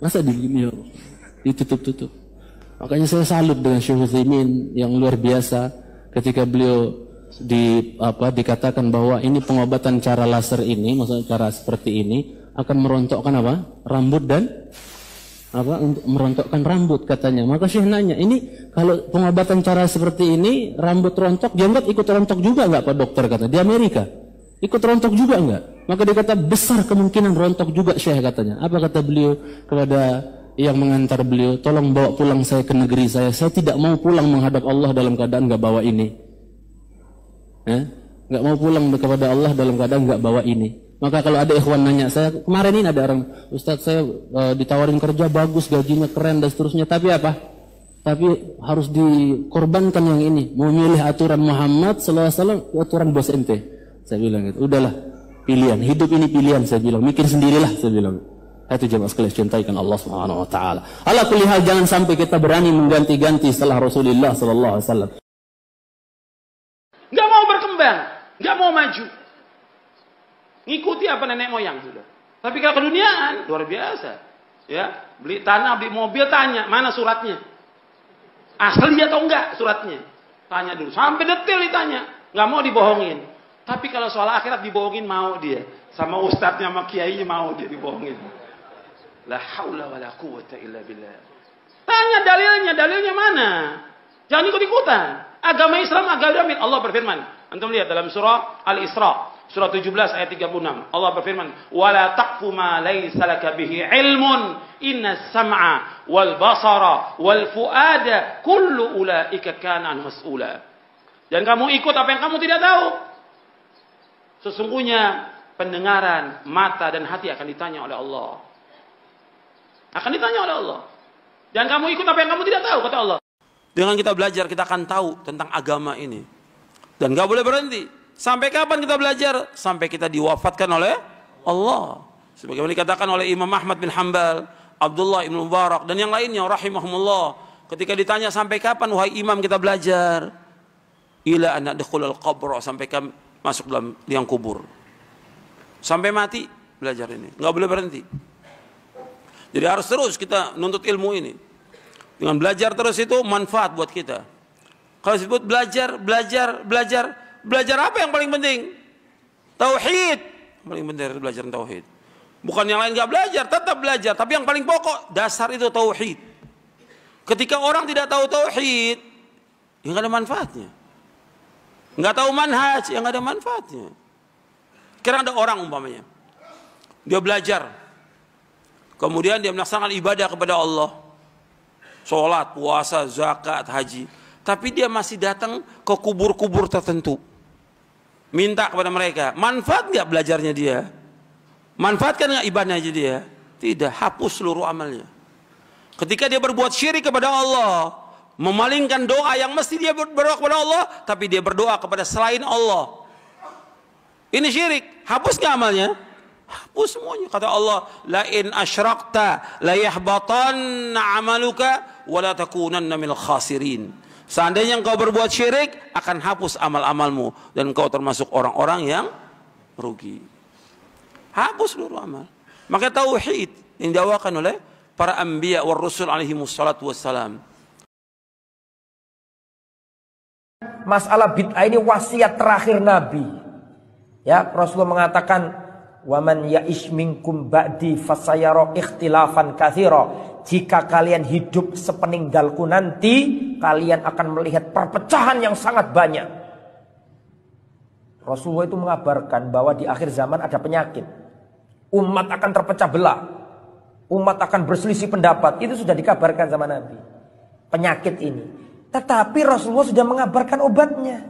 Masa begini ditutup-tutup? Makanya saya salut dengan Syekh Utsaimin yang luar biasa ketika beliau dikatakan bahwa ini pengobatan cara laser ini, maksudnya cara seperti ini akan merontokkan apa? Rambut dan untuk merontokkan rambut katanya. Maka Syekh nanya, ini kalau pengobatan cara seperti ini rambut rontok, jenggot ikut rontok juga nggak Pak Dokter kata di Amerika? Ikut rontok juga nggak? Maka dia kata besar kemungkinan rontok juga Syekh katanya. Apa kata beliau kepada yang mengantar beliau? Tolong bawa pulang saya ke negeri saya. Saya tidak mau pulang menghadap Allah dalam keadaan nggak bawa ini. Nggak mau pulang kepada Allah dalam keadaan nggak bawa ini. Maka kalau ada ikhwan nanya, saya kemarin ini ada orang, Ustadz saya ditawarin kerja bagus, gajinya keren dan seterusnya, tapi apa? Tapi harus dikorbankan yang ini, mau milih aturan Muhammad SAW, aturan bos ente. Saya bilang gitu, udahlah, pilihan, hidup ini pilihan, saya bilang, mikir sendirilah, saya bilang. Itu jemaah sekalian, cintaikan Allah Subhanahu Wa Taala. Ala kulli hal, jangan sampai kita berani mengganti-ganti setelah Rasulullah Sallallahu Alaihi Wasallam. Nggak mau berkembang, nggak mau maju. Ngikuti apa nenek moyang sudah. Tapi kalau keduniaan luar biasa. Ya, beli tanah, beli mobil, tanya mana suratnya. Asli atau enggak suratnya? Tanya dulu, sampai detail ditanya. Nggak mau dibohongin. Tapi kalau soal akhirat dibohongin mau dia. Sama ustadznya, sama kiainya mau dia dibohongin. La haula wala quwwata illa billah. Tanya dalilnya mana? Jangan ikut-ikutan. Agama Islam, agama Amin. Allah berfirman. Antum lihat dalam surah Al-Isra. Surah 17 ayat 36. Allah berfirman, "Wala taqfu ma laysa laka bihi ilmun, inna sam'a wal basara wal fuada kullu ulaika kana mas'ula." Dan kamu ikut apa yang kamu tidak tahu. Sesungguhnya pendengaran, mata dan hati akan ditanya oleh Allah. Akan ditanya oleh Allah. Dan kamu ikut apa yang kamu tidak tahu, kata Allah. Dengan kita belajar, kita akan tahu tentang agama ini. Dan gak boleh berhenti. Sampai kapan kita belajar? Sampai kita diwafatkan oleh Allah. Sebagaimana dikatakan oleh Imam Ahmad bin Hanbal, Abdullah ibn Mubarak, dan yang lainnya, rahimahumullah. Ketika ditanya sampai kapan, wahai imam, kita belajar. Ila an nadkhulal qabr, sampai kami masuk dalam liang kubur. Sampai mati, belajar ini. Gak boleh berhenti. Jadi harus terus kita nuntut ilmu ini. Dengan belajar terus itu manfaat buat kita. Kalau disebut belajar apa yang paling penting? Tauhid. Paling penting belajar tauhid. Bukan yang lain gak belajar, tetap belajar. Tapi yang paling pokok, dasar itu tauhid. Ketika orang tidak tahu tauhid, ya gak ada manfaatnya. Gak tahu manhaj, ya gak ada manfaatnya. Kira ada orang umpamanya, dia belajar, kemudian dia melaksanakan ibadah kepada Allah, sholat, puasa, zakat, haji, tapi dia masih datang ke kubur-kubur tertentu, minta kepada mereka. Manfaat nggak belajarnya dia? Manfaatkan nggak ibadahnya dia? Tidak, hapus seluruh amalnya. Ketika dia berbuat syirik kepada Allah, memalingkan doa yang mesti dia berdoa kepada Allah, tapi dia berdoa kepada selain Allah, ini syirik. Hapus nggak amalnya? Hapus semuanya. Kata Allah, la in asyrakta la yahbatanna amaluka wa la takunanna minal khasirin. Seandainya engkau berbuat syirik, akan hapus amal-amalmu dan engkau termasuk orang-orang yang rugi. Hapus seluruh amal. Maka tauhid yang diawakan oleh para anbiya war rusul alaihi wassalatu wassalam. Masalah bid'ah ini wasiat terakhir Nabi. Ya, Rasulullah mengatakan, "Waman ya'ish minkum ba'di fasayara ikhtilafan katsira." Jika kalian hidup sepeninggalku nanti, kalian akan melihat perpecahan yang sangat banyak. Rasulullah itu mengabarkan bahwa di akhir zaman ada penyakit. Umat akan terpecah belah. Umat akan berselisih pendapat. Itu sudah dikabarkan sama Nabi. Penyakit ini. Tetapi Rasulullah sudah mengabarkan obatnya.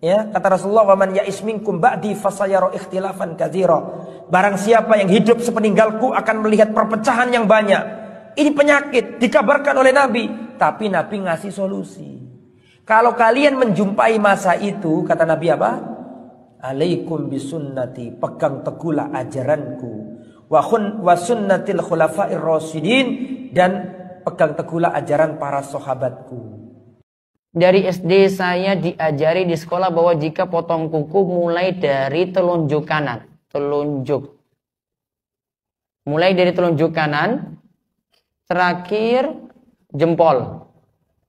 Ya, kata Rasulullah, "Waman ya'ish minkum ba'di fasayara ikhtilafan katsira." Barang siapa yang hidup sepeninggalku akan melihat perpecahan yang banyak. Ini penyakit dikabarkan oleh Nabi, tapi Nabi ngasih solusi. Kalau kalian menjumpai masa itu, kata Nabi apa? "Alaikum bisunnati," pegang teguhlah ajaranku. Wa sunnatil khulafa'ir rasyidin, dan pegang teguhlah ajaran para sahabatku. Dari SD saya diajari di sekolah bahwa jika potong kuku mulai dari telunjuk kanan. Mulai dari telunjuk kanan, terakhir jempol.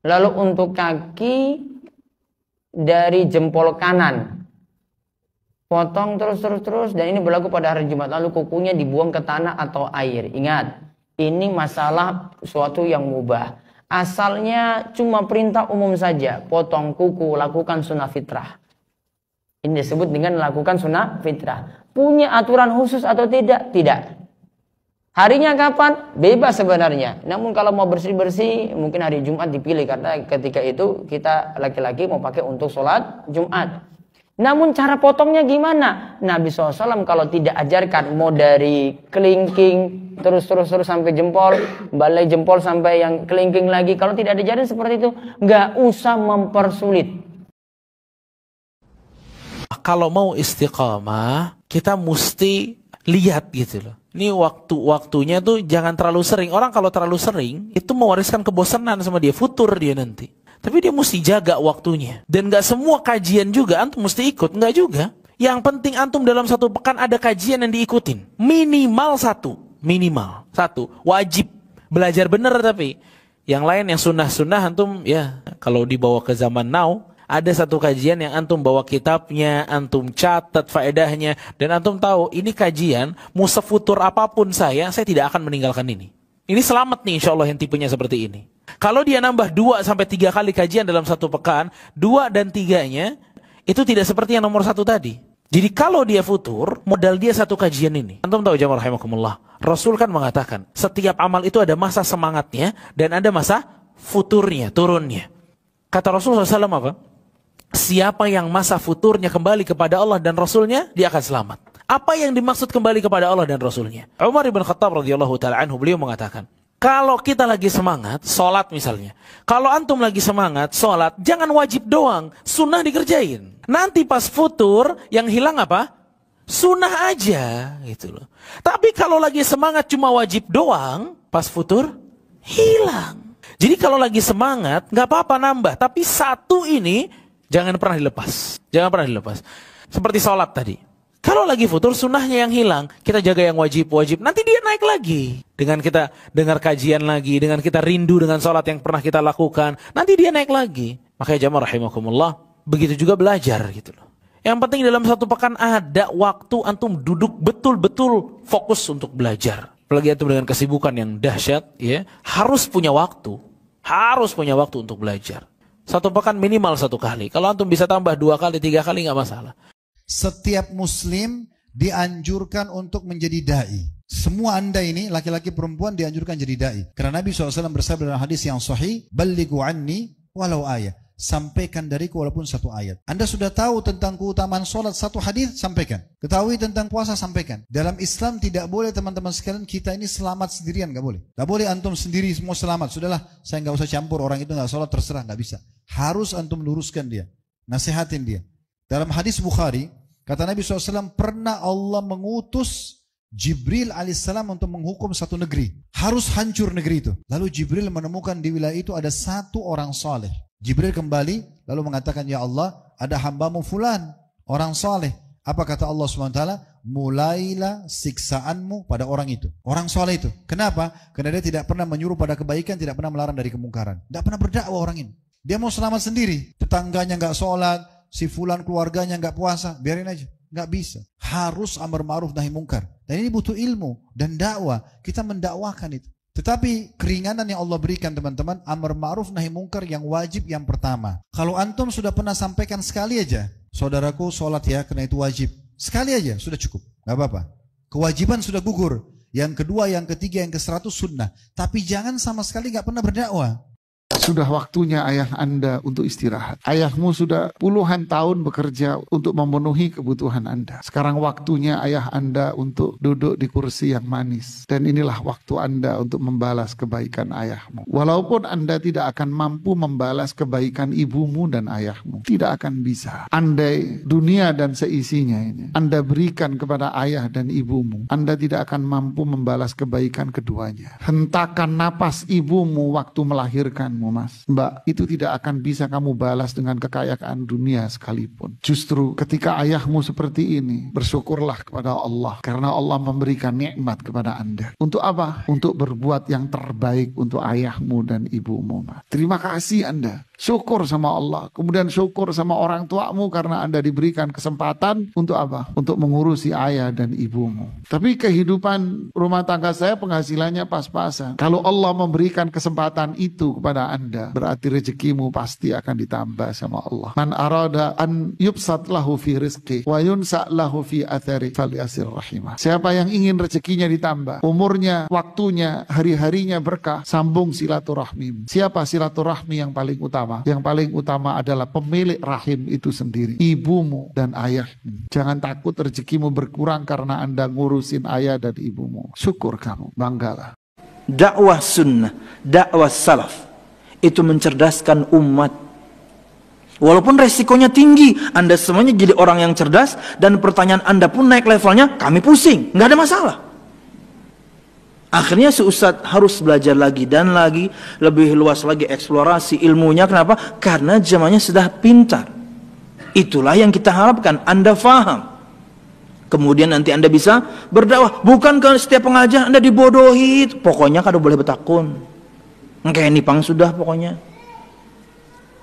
Lalu untuk kaki dari jempol kanan. Potong terus, dan ini berlaku pada hari Jumat. Lalu kukunya dibuang ke tanah atau air. Ingat, ini masalah suatu yang mubah. Asalnya cuma perintah umum saja. Potong kuku, lakukan sunnah fitrah. Ini disebut dengan lakukan sunnah fitrah. Punya aturan khusus atau tidak? Tidak. Harinya kapan? Bebas sebenarnya. Namun kalau mau bersih-bersih, mungkin hari Jumat dipilih. Karena ketika itu kita laki-laki mau pakai untuk sholat Jumat. Namun cara potongnya gimana? Nabi SAW kalau tidak ajarkan, mau dari kelingking terus sampai jempol, balai jempol sampai yang kelingking lagi. Kalau tidak diajarin seperti itu, nggak usah mempersulit. Kalau mau istiqamah, kita mesti lihat gitu loh. Ini waktunya tuh jangan terlalu sering. Orang kalau terlalu sering, itu mewariskan kebosanan sama dia, futur dia nanti. Tapi dia mesti jaga waktunya. Dan gak semua kajian juga antum mesti ikut. Enggak juga. Yang penting antum dalam satu pekan ada kajian yang diikutin. Minimal satu. Wajib. Belajar bener tapi. Yang lain yang sunnah-sunnah antum ya. Kalau dibawa ke zaman now. Ada satu kajian yang antum bawa kitabnya. Antum catat faedahnya. Dan antum tahu ini kajian. Mau sefutur apapun saya tidak akan meninggalkan ini. Ini selamat nih insya Allah yang tipenya seperti ini. Kalau dia nambah 2-3 kali kajian dalam satu pekan, 2 dan 3-nya itu tidak seperti yang nomor 1 tadi. Jadi kalau dia futur, modal dia satu kajian ini. Antum tahu jamaah rahimakumullah, Rasul kan mengatakan, setiap amal itu ada masa semangatnya dan ada masa futurnya, turunnya. Kata Rasulullah SAW apa? Siapa yang masa futurnya kembali kepada Allah dan Rasulnya, dia akan selamat. Apa yang dimaksud kembali kepada Allah dan Rasulnya? Umar ibn Khattab radhiyallahu ta'ala anhu, beliau mengatakan, kalau kita lagi semangat, sholat misalnya. Kalau antum lagi semangat, sholat, jangan wajib doang, sunnah dikerjain. Nanti pas futur, yang hilang apa? Sunnah aja, gitu loh. Tapi kalau lagi semangat cuma wajib doang, pas futur, hilang. Jadi kalau lagi semangat, nggak apa-apa nambah. Tapi satu ini, jangan pernah dilepas. Jangan pernah dilepas. Seperti sholat tadi. Kalau lagi futur, sunnahnya yang hilang, kita jaga yang wajib-wajib. Nanti dia naik lagi. Dengan kita dengar kajian lagi, dengan kita rindu dengan sholat yang pernah kita lakukan, nanti dia naik lagi. Makanya jamaah rahimakumullah, begitu juga belajar gitu loh. Yang penting dalam satu pekan ada waktu antum duduk betul-betul fokus untuk belajar. Apalagi antum dengan kesibukan yang dahsyat, ya, harus punya waktu. Harus punya waktu untuk belajar. Satu pekan minimal 1 kali. Kalau antum bisa tambah 2 kali, 3 kali nggak masalah. Setiap muslim dianjurkan untuk menjadi da'i. Semua anda ini, laki-laki perempuan, dianjurkan jadi da'i. Karena Nabi SAW bersabda dalam hadis yang sahih, "Ballighu anni walau ayat." Sampaikan dariku walaupun 1 ayat. Anda sudah tahu tentang keutamaan sholat 1 hadis, sampaikan. Ketahui tentang puasa, sampaikan. Dalam Islam tidak boleh teman-teman sekalian kita ini selamat sendirian, nggak boleh. Nggak boleh antum sendiri semua selamat. Sudahlah, saya nggak usah campur, orang itu nggak sholat, terserah, nggak bisa. Harus antum luruskan dia, nasihatin dia. Dalam hadis Bukhari, kata Nabi SAW, pernah Allah mengutus Jibril alaihissalam untuk menghukum satu negeri. Harus hancur negeri itu. Lalu Jibril menemukan di wilayah itu ada 1 orang saleh. Jibril kembali lalu mengatakan, ya Allah, ada hambamu fulan, orang saleh. Apa kata Allah SWT? Mulailah siksaanmu pada orang itu. Orang saleh itu. Kenapa? Karena dia tidak pernah menyuruh pada kebaikan, tidak pernah melarang dari kemungkaran. Tidak pernah berdakwah orang ini. Dia mau selamat sendiri. Tetangganya nggak sholat, si fulan keluarganya nggak puasa, biarin aja. Nggak bisa. Harus amar ma'ruf nahi mungkar. Dan ini butuh ilmu dan dakwah. Kita mendakwakan itu. Tetapi keringanan yang Allah berikan teman-teman, amar ma'ruf nahi mungkar yang wajib yang pertama. Kalau antum sudah pernah sampaikan sekali aja, saudaraku sholat ya karena itu wajib. Sekali aja sudah cukup, nggak apa-apa. Kewajiban sudah gugur. Yang kedua, yang ketiga, yang ke-100 sunnah. Tapi jangan sama sekali nggak pernah berdakwah. Sudah waktunya ayah Anda untuk istirahat. Ayahmu sudah puluhan tahun bekerja untuk memenuhi kebutuhan Anda. Sekarang waktunya ayah Anda untuk duduk di kursi yang manis. Dan inilah waktu Anda untuk membalas kebaikan ayahmu. Walaupun Anda tidak akan mampu membalas kebaikan ibumu dan ayahmu. Tidak akan bisa. Andai dunia dan seisinya ini Anda berikan kepada ayah dan ibumu, Anda tidak akan mampu membalas kebaikan keduanya. Hentakan napas ibumu waktu melahirkanmu, Mas, Mbak, itu tidak akan bisa kamu balas dengan kekayaan dunia sekalipun. Justru ketika ayahmu seperti ini, bersyukurlah kepada Allah karena Allah memberikan nikmat kepada Anda. Untuk apa? Untuk berbuat yang terbaik untuk ayahmu dan ibumu, Mas. Terima kasih Anda. Syukur sama Allah. Kemudian syukur sama orang tuamu karena Anda diberikan kesempatan untuk apa? Untuk mengurusi ayah dan ibumu. Tapi kehidupan rumah tangga saya penghasilannya pas-pasan. Kalau Allah memberikan kesempatan itu kepada Anda, berarti rezekimu pasti akan ditambah sama Allah. Man arada an yubsat lahu fi rizqi wa yunsa lahu fi athari falyasir rahimah. Siapa yang ingin rezekinya ditambah, umurnya, waktunya, hari-harinya berkah, sambung silaturahmi. Siapa silaturahmi yang paling utama? Yang paling utama adalah pemilik rahim itu sendiri, ibumu dan ayahmu. Jangan takut rezekimu berkurang karena Anda ngurusin ayah dan ibumu. Syukur kamu, banggalah. Dakwah sunnah, dakwah salaf itu mencerdaskan umat. Walaupun resikonya tinggi, Anda semuanya jadi orang yang cerdas dan pertanyaan Anda pun naik levelnya, kami pusing, nggak ada masalah. Akhirnya si Ustadz harus belajar lagi dan lagi, lebih luas lagi eksplorasi ilmunya. Kenapa? Karena zamannya sudah pintar. Itulah yang kita harapkan, Anda faham. Kemudian nanti Anda bisa berdakwah. Bukan ke setiap pengajian Anda dibodohi. Pokoknya kada boleh betakun. Kayak nipang sudah pokoknya.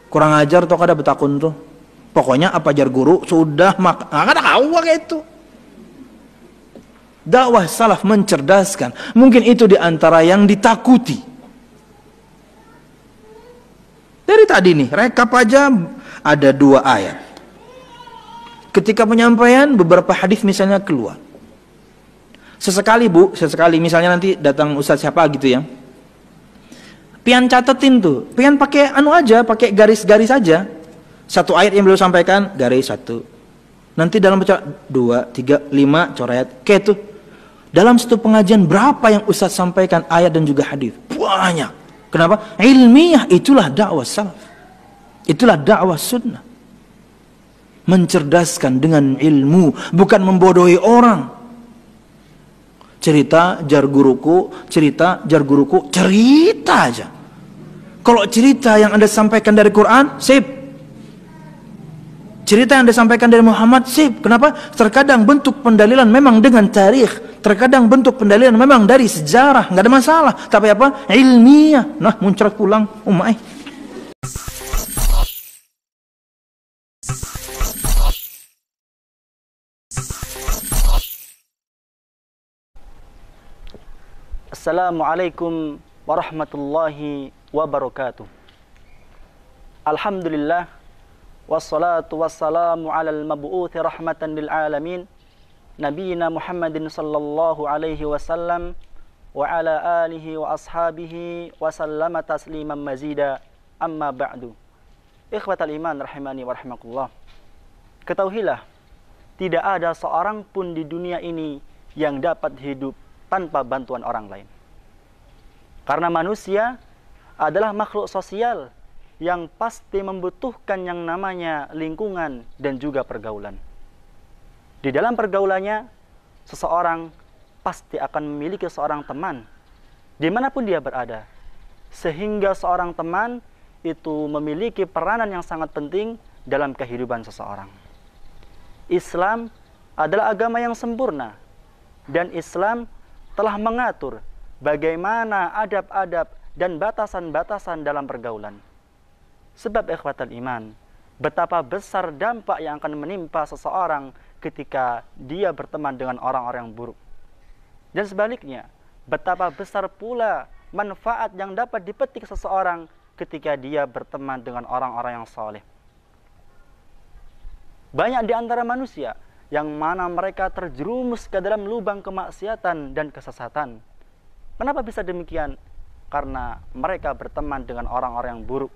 Kurang ajar toh kada betakun tuh. Pokoknya apa ajar guru sudah kada kau kayak itu. Dakwah salaf mencerdaskan. Mungkin itu diantara yang ditakuti. Dari tadi nih, rekap aja ada 2 ayat. Ketika penyampaian beberapa hadis misalnya keluar. Sesekali Bu, sesekali misalnya nanti datang ustaz siapa gitu ya. Pian catetin tuh, pian pakai anu aja, pakai garis-garis aja. 1 ayat yang beliau sampaikan, garis 1. Nanti dalam baca 2, 3, 5 coret. Kayak itu. Dalam satu pengajian berapa yang Ustaz sampaikan ayat dan juga hadis? Banyak. Kenapa? Ilmiah, itulah dakwah salaf. Itulah dakwah sunnah. Mencerdaskan dengan ilmu, bukan membodohi orang. Cerita jar guruku cerita aja. Kalau cerita yang Anda sampaikan dari Quran, sip. Cerita yang disampaikan dari Muhammad, sip. Kenapa? Terkadang bentuk pendalilan memang dengan tarikh, terkadang bentuk pendalilan memang dari sejarah, nggak ada masalah. Tapi apa? Ilmiah. Nah, muncrat pulang, umai. Assalamualaikum warahmatullahi wabarakatuh. Alhamdulillah, wassalatu wassalamu ala al-mab'uthi rahmatan lil alamin, nabiyina Muhammadin sallallahu alaihi wasallam wa ala alihi wa ashabihi wa sallama tasliman mazida, amma ba'du. Ikhwatal iman rahimani wa rahimakumullah. Ketahuilah, tidak ada seorang pun di dunia ini yang dapat hidup tanpa bantuan orang lain. Karena manusia adalah makhluk sosial yang pasti membutuhkan yang namanya lingkungan dan juga pergaulan. Di dalam pergaulannya, seseorang pasti akan memiliki seorang teman dimanapun dia berada. Sehingga seorang teman itu memiliki peranan yang sangat penting dalam kehidupan seseorang. Islam adalah agama yang sempurna, dan Islam telah mengatur bagaimana adab-adab dan batasan-batasan dalam pergaulan. Sebab ikhwatal iman, betapa besar dampak yang akan menimpa seseorang ketika dia berteman dengan orang-orang yang buruk. Dan sebaliknya, betapa besar pula manfaat yang dapat dipetik seseorang ketika dia berteman dengan orang-orang yang saleh. Banyak di antara manusia yang mana mereka terjerumus ke dalam lubang kemaksiatan dan kesesatan. Kenapa bisa demikian? Karena mereka berteman dengan orang-orang yang buruk.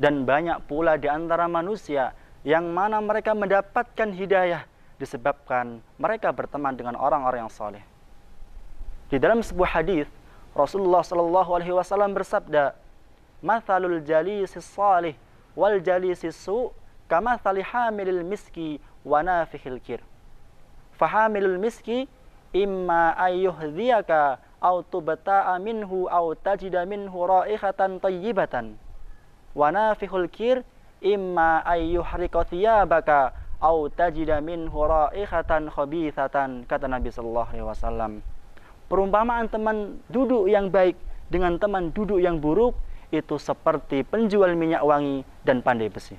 Dan banyak pula di antara manusia yang mana mereka mendapatkan hidayah disebabkan mereka berteman dengan orang-orang yang saleh. Di dalam sebuah hadis, Rasulullah SAW bersabda, "Mathalul jalisis salih wal jalisis su' kamathali hamilil miski wa nafikhil kir. Fahamilul miski imma ayyuhdhiyaka aw tubta'a minhu aw tajida minhu raihatan tayyibatan. Wa nafikhul kir imma ayyuhrika thiyabaka aw tajida minhu raihatan khabithatan." Kata Nabi sallallahu alaihi wasallam, perumpamaan teman duduk yang baik dengan teman duduk yang buruk itu seperti penjual minyak wangi dan pandai besi.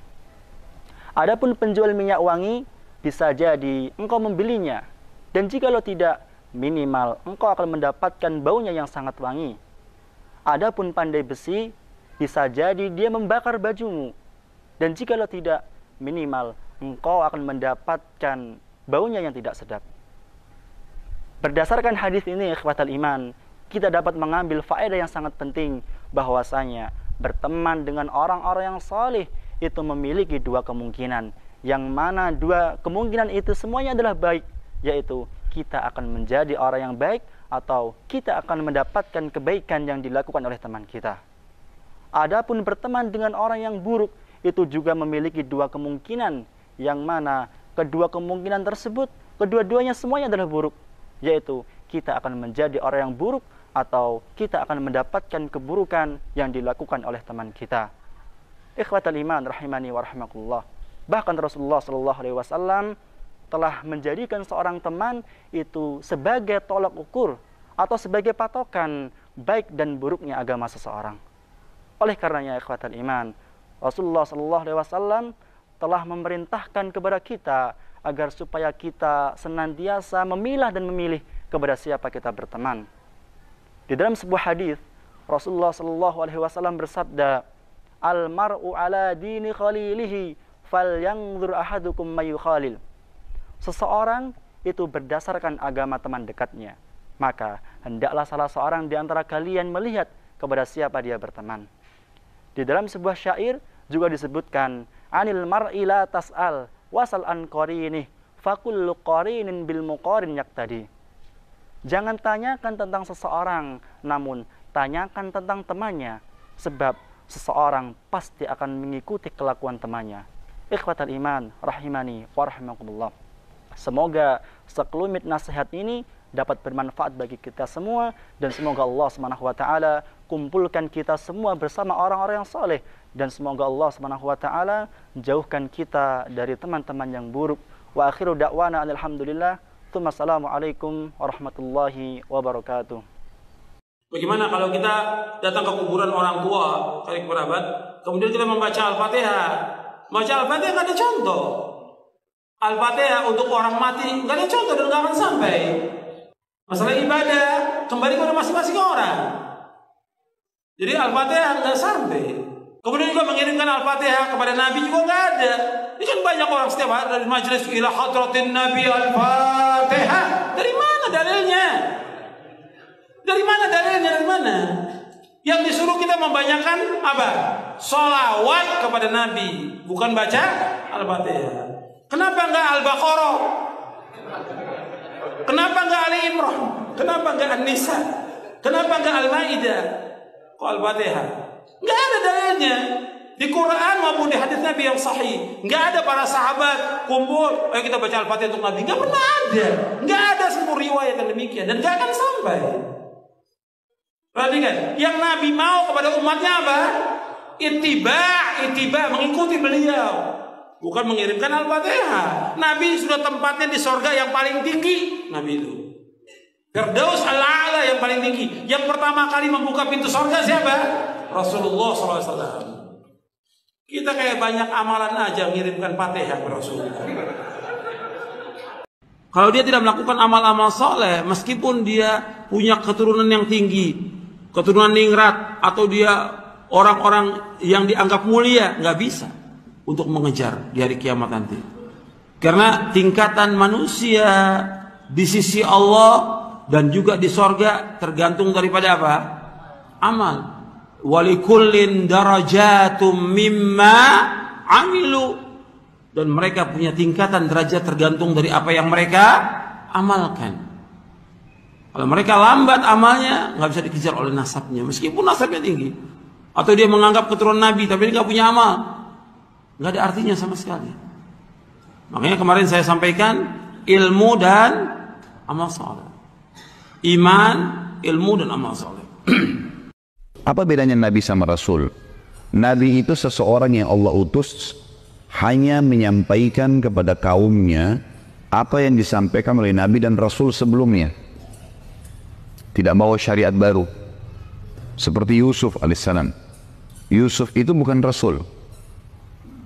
Adapun penjual minyak wangi bisa jadi engkau membelinya, dan jikalau tidak, minimal engkau akan mendapatkan baunya yang sangat wangi. Adapun pandai besi, bisa jadi dia membakar bajumu, dan jikalau tidak, minimal engkau akan mendapatkan baunya yang tidak sedap. Berdasarkan hadis ini, ikhwatal iman, kita dapat mengambil faedah yang sangat penting, bahwasanya berteman dengan orang-orang yang saleh itu memiliki dua kemungkinan, yang mana dua kemungkinan itu semuanya adalah baik, yaitu kita akan menjadi orang yang baik atau kita akan mendapatkan kebaikan yang dilakukan oleh teman kita. Adapun berteman dengan orang yang buruk itu juga memiliki dua kemungkinan, yang mana kedua kemungkinan tersebut kedua-duanya semuanya adalah buruk, yaitu kita akan menjadi orang yang buruk atau kita akan mendapatkan keburukan yang dilakukan oleh teman kita. Ikhwatal iman rahimani wa rahimakumullah. Bahkan Rasulullah sallallahu alaihi wasallam telah menjadikan seorang teman itu sebagai tolak ukur atau sebagai patokan baik dan buruknya agama seseorang. Oleh karenanya ikhwatal iman, Rasulullah sallallahu alaihi wasallam telah memerintahkan kepada kita agar supaya kita senantiasa memilah dan memilih kepada siapa kita berteman. Di dalam sebuah hadis, Rasulullah sallallahu alaihi wasallam bersabda, "Al-mar'u ala dini khalilihi falyanzur ahadukum mayyukhalil." Seseorang itu berdasarkan agama teman dekatnya, maka hendaklah salah seorang di antara kalian melihat kepada siapa dia berteman. Di dalam sebuah syair juga disebutkan, "Anil mar'i la tas'al wasal an qarini fakullu qarinin bil muqarin yaqtadi. Jangan tanyakan tentang seseorang, namun tanyakan tentang temannya, sebab seseorang pasti akan mengikuti kelakuan temannya. Ikhwatal iman rahimani wa rahimakumullah. Semoga sekelumit nasihat ini dapat bermanfaat bagi kita semua, dan semoga Allah Subhanahu wa taala kumpulkan kita semua bersama orang-orang yang saleh, dan semoga Allah Subhanahu wa taala jauhkan kita dari teman-teman yang buruk. Wa akhiru da'wana alhamdulillah. Assalamualaikum warahmatullahi wabarakatuh. Bagaimana kalau kita datang ke kuburan orang tua, kali kerabat, kemudian kita membaca Al-Fatihah? Baca Al-Fatihah nggak ada contoh. Al-Fatihah untuk orang mati nggak ada contoh dan nggak akan sampai. Masalah ibadah kembali kepada masing-masing orang. Jadi Al-Fatihah nggak sampai. Kemudian juga mengirimkan Al-Fatihah kepada Nabi juga nggak ada. Ini kan banyak orang setiap hari dari majelis ila hadratin Nabi Al-Fatihah. Dari mana dalilnya? Dari mana dalilnya? Dari mana? Yang disuruh kita membanyakan apa? Sholawat kepada Nabi, bukan baca Al-Fatihah. Kenapa enggak Al-Baqarah? Kenapa enggak Ali Imran? Kenapa enggak An-Nisa? Kenapa enggak Al-Maidah? Kok Al-Fatihah? Enggak ada dalilnya di Quran maupun di hadis Nabi yang sahih. Enggak ada para sahabat kumpul, ayo kita baca Al-Fatihah untuk Nabi. Enggak pernah ada. Enggak ada seluruh riwayat yang demikian, dan enggak akan sampai. Perhatikan, yang Nabi mau kepada umatnya apa? Ittiba, mengikuti beliau, bukan mengirimkan Al-Fatihah. Nabi sudah tempatnya di sorga yang paling tinggi. Nabi itu Firdaus al-A'la yang paling tinggi. Yang pertama kali membuka pintu sorga siapa? Rasulullah SAW. Kita kayak banyak amalan aja mengirimkan Fatihah ke Rasulullah. Kalau dia tidak melakukan amal-amal soleh, meskipun dia punya keturunan yang tinggi, keturunan ningrat, atau dia orang-orang yang dianggap mulia, nggak bisa untuk mengejar di hari kiamat nanti. Karena tingkatan manusia di sisi Allah dan juga di sorga tergantung daripada apa? Amal. Walikullin darajatum mimma amilu. Dan mereka punya tingkatan derajat tergantung dari apa yang mereka amalkan. Kalau mereka lambat amalnya, nggak bisa dikejar oleh nasabnya, meskipun nasabnya tinggi. Atau dia menganggap keturunan Nabi, tapi dia nggak punya amal, nggak ada artinya sama sekali. Makanya kemarin saya sampaikan ilmu dan amal saleh, iman, ilmu dan amal saleh. Apa bedanya Nabi sama Rasul? Nabi itu seseorang yang Allah utus hanya menyampaikan kepada kaumnya apa yang disampaikan oleh Nabi dan Rasul sebelumnya. Tidak bawa syariat baru. Seperti Yusuf alaihissalam. Yusuf itu bukan Rasul.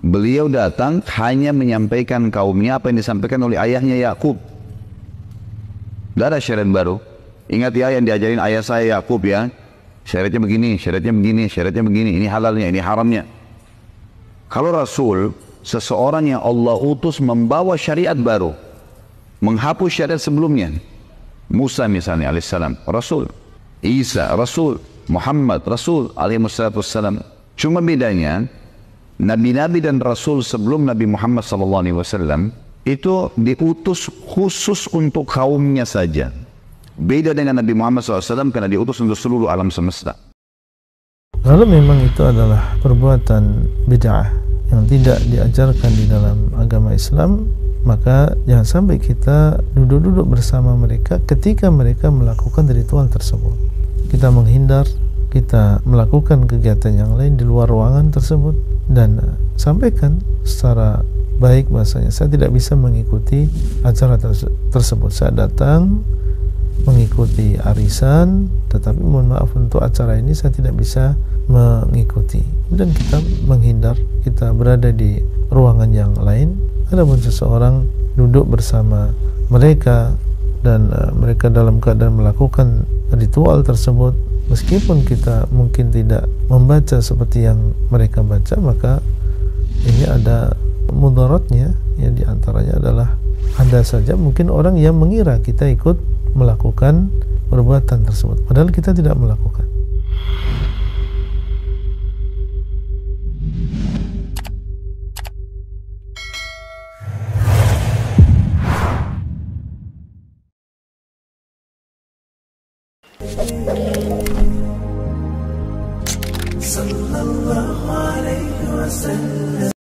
Beliau datang hanya menyampaikan kaumnya apa yang disampaikan oleh ayahnya Yakub. Tidak ada syariat baru. Ingat ya yang diajarin ayah saya Yakub ya. Syariatnya begini, syariatnya begini, syariatnya begini. Ini halalnya, ini haramnya. Kalau Rasul, seseorang yang Allah utus membawa syariat baru, menghapus syariat sebelumnya. Musa misalnya alaihissalam, Rasul. Isa, Rasul. Muhammad, Rasul alaihissalam. Cuma bedanya, Nabi-Nabi dan Rasul sebelum Nabi Muhammad SAW itu diutus khusus untuk kaumnya saja. Beda dengan Nabi Muhammad SAW karena diutus untuk seluruh alam semesta. Kalau memang itu adalah perbuatan bid'ah yang tidak diajarkan di dalam agama Islam, maka jangan sampai kita duduk-duduk bersama mereka ketika mereka melakukan ritual tersebut. Kita menghindar, kita melakukan kegiatan yang lain di luar ruangan tersebut, dan sampaikan secara baik bahasanya saya tidak bisa mengikuti acara tersebut. Saya datang mengikuti arisan, tetapi mohon maaf untuk acara ini saya tidak bisa mengikuti. Dan kita menghindar, kita berada di ruangan yang lain. Adapun seseorang duduk bersama mereka dan mereka dalam keadaan melakukan ritual tersebut, meskipun kita mungkin tidak membaca seperti yang mereka baca, maka ini ada mudaratnya. Ya, diantaranya adalah ada saja mungkin orang yang mengira kita ikut melakukan perbuatan tersebut, padahal kita tidak melakukan. sallallahu alaihi wasallam.